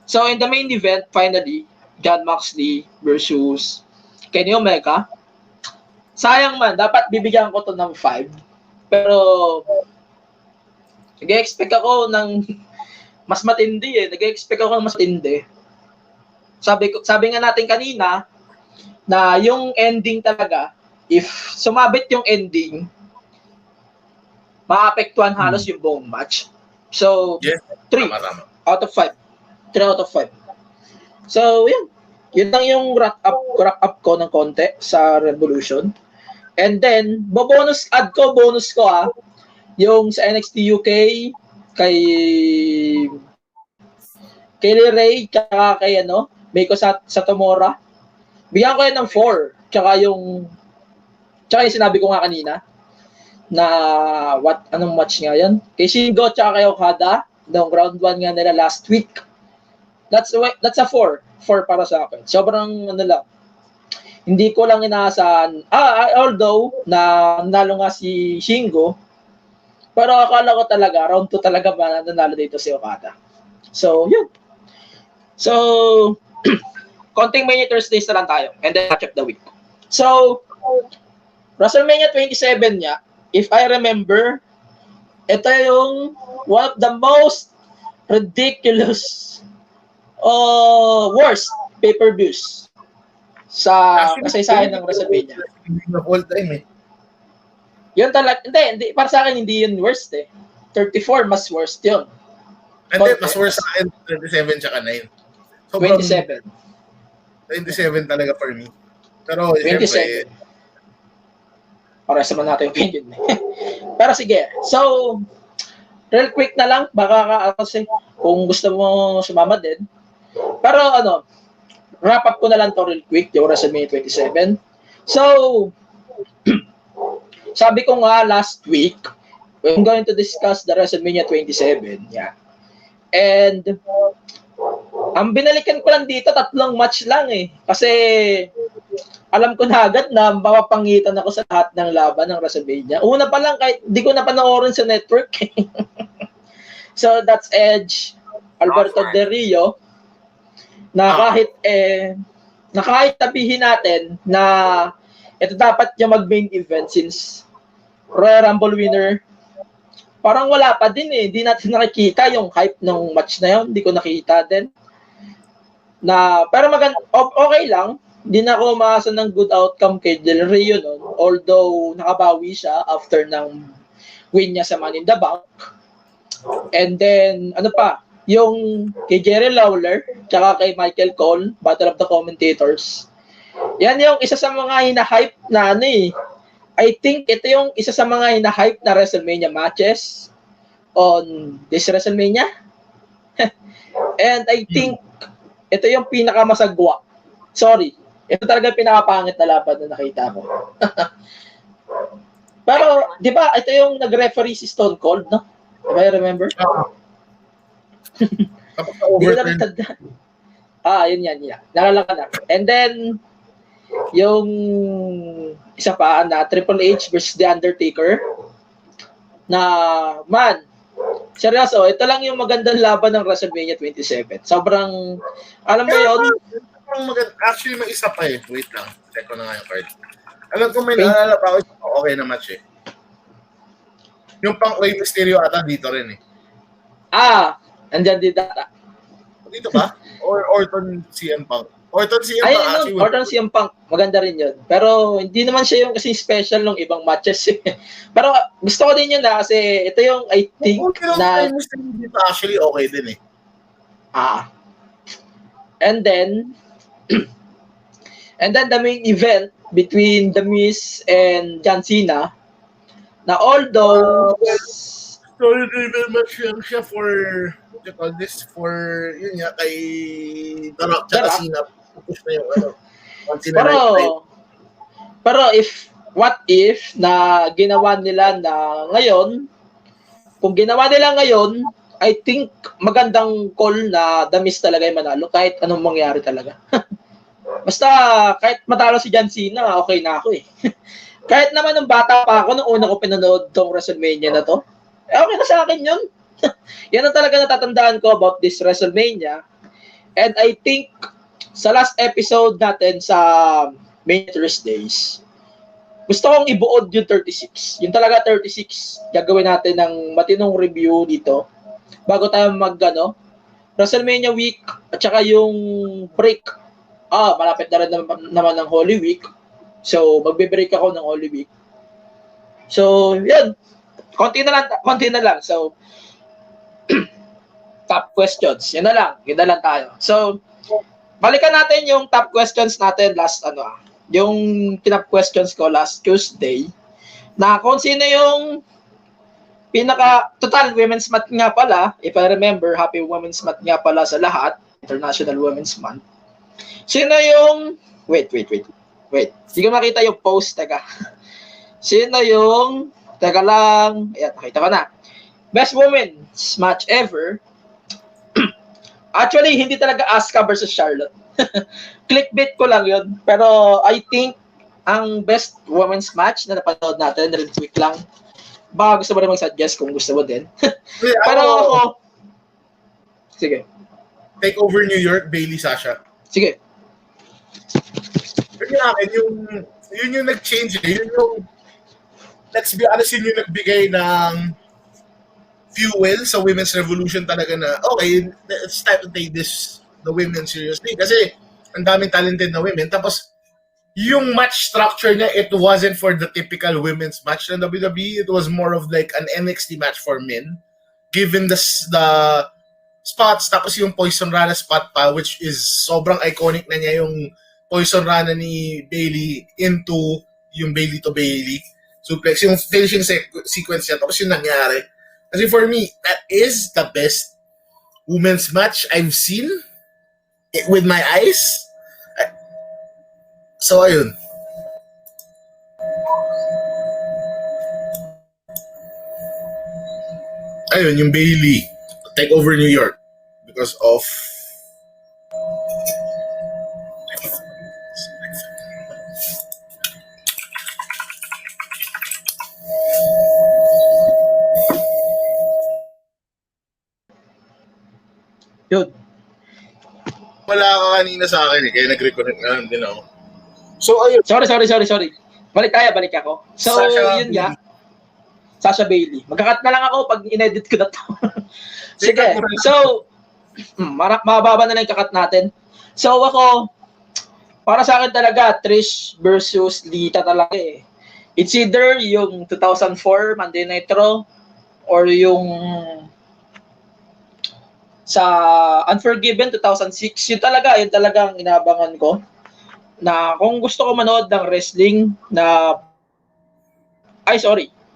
So in the main event, finally, Jon Moxley versus Kenny Omega. Sayang man, dapat bibigyan ko to ng 5. Pero nag-expect ako ng mas matindi eh. Nag-expect ako ng mas matindi. Sabi nga natin kanina na yung ending talaga, if sumabit yung ending, maapektuhan halos yung buong match. So, Yes. 3 Tama. out of 5. 3 out of 5. So, yun. Yun lang yung wrap up ko ng konti sa Revolution. And then, bonus ko yung sa NXT UK kay Kaylee Ray tsaka kay Meiko Satomura. Bigyan ko yan ng 4. Tsaka yung sinabi ko nga kanina na anong match nga yan? Kay Shingo tsaka kay Okada, noong round 1 nga nila last week. That's a 4. 4 para sa akin. Sobrang lang. Hindi ko lang inaasahan. Although nanalo nga si Shingo, pero akala ko talaga round 2 talaga nanalo dito si Okada. So, yun. So, konting Mania Thursdays na lang tayo and then catch up the week. So, WrestleMania 27 niya, if I remember, ito yung one of the most ridiculous worst pay-per-views sa kasaysayan ng WrestleMania. All time eh. Yun talaga, hindi, para sa akin hindi yun worst eh. 34 mas worst yun. Hindi, mas worse sa akin, 27 tsaka 9. Sobrang 27. 27 talaga for me. Pero 27. syempre, Pares naman natin yung opinion. Pero sige. So, real quick na lang. Baka kasi kung gusto mo sumama din. Pero wrap up ko na lang to real quick. Yung WrestleMania 27. So, sabi ko nga last week, I'm going to discuss the WrestleMania 27. Yeah. And, ang binalikan ko lang dito, 3 match lang eh. Kasi, alam ko na agad na mapapangitan ako sa lahat ng laban ng WrestleMania. Una pa lang, kahit di ko napanoorin sa network. So, that's Edge, Alberto Del Rio, na kahit tabihin natin na ito dapat yung mag-main event since Royal Rumble winner, parang wala pa din eh. Hindi natin nakikita yung hype ng match na yun. Hindi ko nakita din. Pero okay lang. Hindi na ako umaasa ng good outcome kay Del Rio nun. Although, nakabawi siya after ng win niya sa Money in the Bank. And then, yung kay Jerry Lawler, tsaka kay Michael Cole, Battle of the Commentators. Yan yung isa sa mga hina-hype na I think ito yung isa sa mga hina-hype na WrestleMania matches on this WrestleMania. And I think ito yung pinakamasagwa. Sorry. Ito talaga yung pinakapangit na laban na nakita ko. Pero, di ba, ito yung nag-referee si Stone Cold, no? If I remember? Hindi ko na tanda. Yun yan. Nalala ka na. And then, yung isa pa na Triple H versus The Undertaker na, man, seryoso, ito lang yung magandang laban ng WrestleMania 27. Sobrang, alam mo yun? Actually, may isa pa eh. Wait lang. Check ko na nga yung card. Alam ko may naalala pa ako. Okay na match eh. Yung pang Rey Mysterio ata dito rin eh. Andyan din data. Dito ba? Or Orton CM Punk? Orton CM Punk actually. Orton CM Punk. Maganda rin yun. Pero hindi naman siya yung kasi special ng ibang matches eh. Pero gusto ko din yun kasi ito yung I think na Rey Mysterio dito actually okay din eh. And then the main event between The Miz and John Cena na although story-driven match lang siya for yun nga kay The Rock tsaka Cena. Push na yung pero what if na ginawa nila na ngayon, kung ginawa nila ngayon, I think magandang call na The Miz talaga yung manalo kahit anong mangyari talaga. Basta kahit matalo si John Cena, okay na ako eh. Kahit naman nung bata pa ako, nung una ko pinanood tong WrestleMania na to, okay na sa akin yun. Yan ang talaga natatandaan ko about this WrestleMania. And I think sa last episode natin sa Main Thursdays, gusto kong ibuod yung 36. Yung talaga 36, gagawin natin ng matinong review dito bago tayo WrestleMania week at saka yung break. Malapit na rin naman ng Holy Week. So, magbe-break ako ng Holy Week. So, yun. Konti na lang. So, top questions. Yun na lang tayo. So, balikan natin yung top questions natin yung top questions ko last Tuesday na kung sino yung total Women's Month nga pala. If I remember, Happy Women's Month nga pala sa lahat. International Women's Month. Sino yung wait. Hindi ko makita yung post, teka. Sino yung teka lang. Ayan, nakita ko na. Best Women's Match ever. Actually, hindi talaga Asuka versus Charlotte. Clickbait ko lang yun. Pero I think ang best women's match na napanood natin, retweet lang. Baka gusto mo rin mag-suggest kung gusto mo din. Pero ako, sige. Take over New York, Bailey, Sasha. Sige. Yun yung akin, yun yung nag-change eh. Yun yung, let's be honest, yun yung nagbigay ng fuel sa women's revolution talaga na, okay, it's time to take the women seriously. Kasi, ang daming talented na women. Tapos, yung match structure niya, it wasn't for the typical women's match ng WWE. It was more of like an NXT match for men. Given the spots, tapos yung Poison Rana spot pa, which is sobrang iconic na niya yung Poison Rana ni Bailey into yung Bailey to Bailey suplex, yung finishing sequence niya, tapos yung nangyari. Kasi for me, that is the best women's match I've seen with my eyes. So, ayun. Ayun, yung Bailey take over New York because of yun. Wala ka kanina sa akin eh, kaya nag-reconnect na din ako. So, ayun. Sorry. Balik ako. So, yun nga. Sasha Bailey. Magkakat na lang ako pag in-edit ko na to. Sige. So, mababa na lang yung kakat natin. So, ako, para sa akin talaga, Trish versus Lita talaga eh. It's either yung 2004 Monday Night Raw or yung sa Unforgiven 2006. Yun talagang inabangan ko. Na kung gusto ko manood ng wrestling na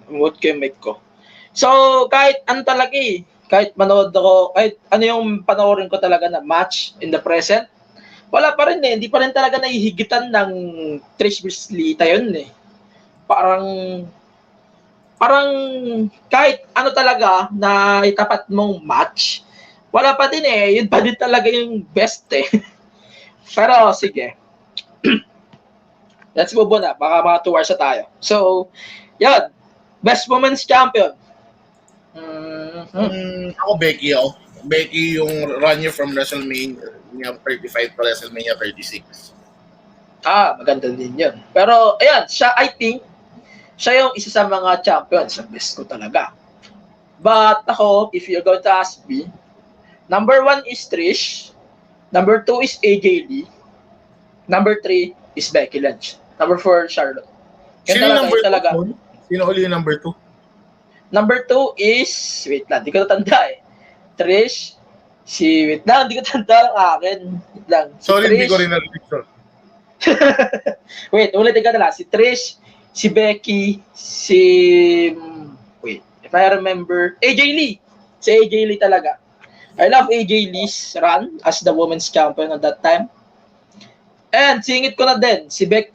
mute ko yung mic ko. So, kahit manood ako, kahit ano yung panoorin ko talaga na match in the present, wala pa rin eh. Hindi pa rin talaga nahihigitan ng Trish vs. Lita yun eh. Parang kahit ano talaga na itapat mong match, wala pa din eh. Yun pa din talaga yung best eh. Pero, sige. Let's move on na. Baka mga 2 hours na tayo. So, yun. Best Women's Champion. Ako, Becky ako. Becky yung run niya from WrestleMania 35 to WrestleMania 36. Maganda din yun. Pero, ayan, I think, siya yung isa sa mga champions. Sa best ko talaga. But ako, if you're going to ask me, number 1 is Trish. Number 2 is AJ Lee. Number 3 is Becky Lynch. Number 4, Charlotte. Sino yung number 2? Sino uli yung number 2? Number 2 is, wait lang, di ko natanda eh. Trish, wait lang, di ko natanda ang akin. Wait lang. Sorry, Trish, hindi ko rin narinig. wait, ulitin ka na lang. Si Trish, si Becky, wait, if I remember, AJ Lee. Si AJ Lee talaga. I love AJ Lee's run as the women's champion at that time. And singit ko na din si Beth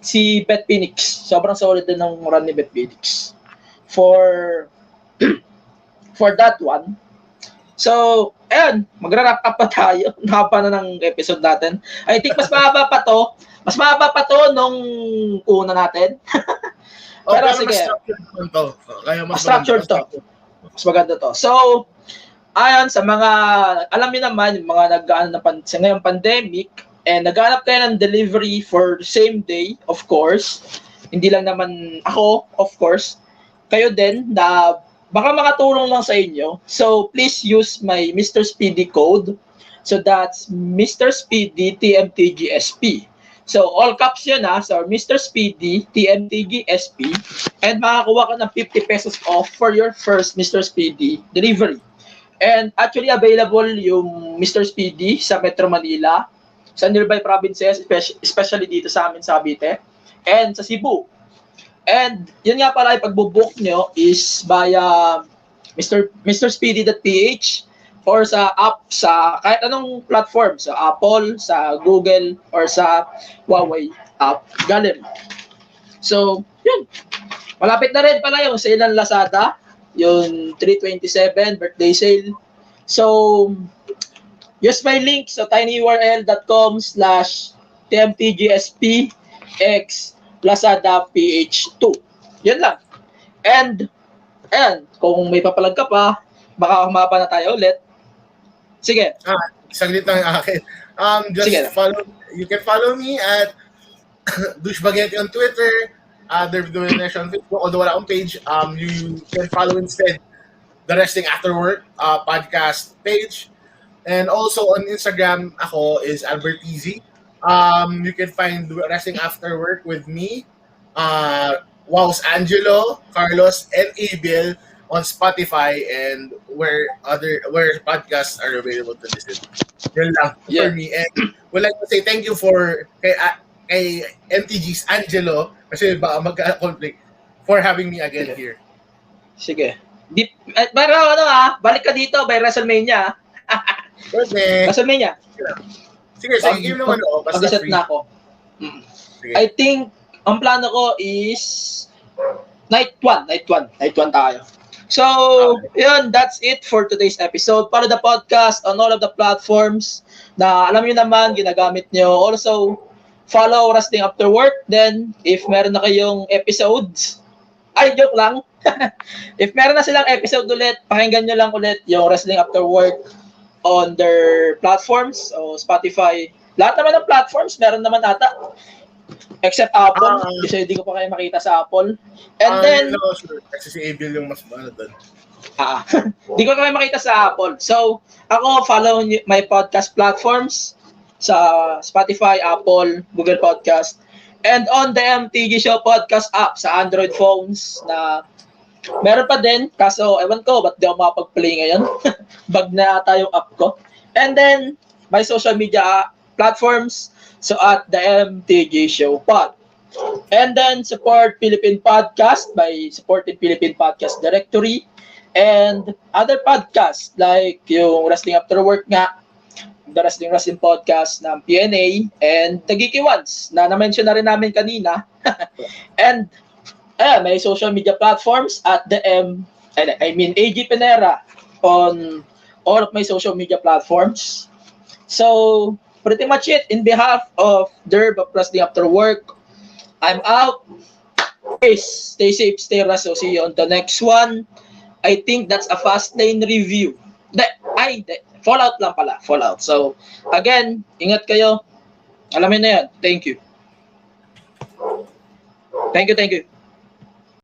Phoenix. Sobrang solid din ng run ni Beth Phoenix for that one. So, ayan, magra-wrap up pa tayo. Haba na ng episode natin. I think mas mahaba pa to. Mas mahaba pa to nung una natin. Pero sige. Mas structured to. Mas structured to. Mas maganda to. So, ayon sa mga, alam niyo naman, yung mga nag-ano sa ngayong pandemic, and naghanap kayo ng delivery for same day, of course. Hindi lang naman ako, of course. Kayo din na baka makatulong lang sa inyo. So, please use my Mr. Speedy code. So, that's Mr. Speedy TMTGSP. So, all caps yun So, Mr. Speedy TMTGSP. And makakuha ka ng 50 pesos off for your first Mr. Speedy delivery. And actually available yung Mr. Speedy sa Metro Manila, sa nearby provinces, especially dito sa amin sa Cavite, and sa Cebu. And yun nga pala, pag-book nyo is via mrspeedy.ph or sa app, sa kahit anong platform, sa Apple, sa Google, or sa Huawei app gallery. So, yun. Malapit na rin pala yung sale ng Lazada, yung 327 birthday sale. So, use my link sa tinyurl.com/tmtgspx Lazada PH2. Yun lang. And kung may papalag ka pa, baka humaba na tayo ulit. Sige. Saglit lang akin. Just Sige. You can follow me at Douchebaggetti on Twitter, Derby Domination on Facebook, although wala akong page. You can follow instead the Wrestling After Work podcast page. And also on Instagram, ako is Albert Easy. You can find Wrestling After Work with me, Wows Angelo, Carlos, and Abel on Spotify and where podcasts are available to listen. Yun lang for me. And would like to say thank you for kay MTG's Angelo kasi baka magka-conflict for having me again here. Sige. Pero balik ka dito by WrestleMania. Okay. WrestleMania. Sige, game naman ako. Pag-set na ako. I think, ang plano ko is Night 1 tayo. So, yun, that's it for today's episode. Follow the podcast on all of the platforms na alam nyo naman, ginagamit nyo. Also, follow Wrestling After Work. Then, if meron na kayong episodes, joke lang. If meron na silang episode ulit, pakinggan nyo lang ulit yung Wrestling After Work on their platforms, so Spotify. Lahat naman ng platforms, meron naman ata. Except Apple, kasi hindi ko pa kayo makita sa Apple. And then, no, sure. Kasi si Abel yung mas mahal doon. Hindi ko kayo makita sa Apple. So, ako, follow my podcast platforms sa Spotify, Apple, Google Podcast, and on the MTG Show Podcast app sa Android phones na meron pa din, kaso ewan ko, ba't di ako makapag-play ngayon? Bag na ata yung app ko. And then, my social media platforms, so at the MTG Show Pod. And then, support Philippine Podcast by supporting Philippine Podcast Directory and other podcasts like yung Wrestling After Work nga, the Wrestling Podcast ng PNA, and the Geeky Ones na na-mention na rin namin kanina. And may social media platforms at the AG Penera on all of my social media platforms. So, pretty much it. In behalf of Derb of Wrestling After Work, I'm out. Peace. Stay safe, stay Russell. See you on the next one. I think that's a Fastlane review. Fallout lang pala. Fallout. So, again, ingat kayo. Alamin na yan. Thank you. Thank you.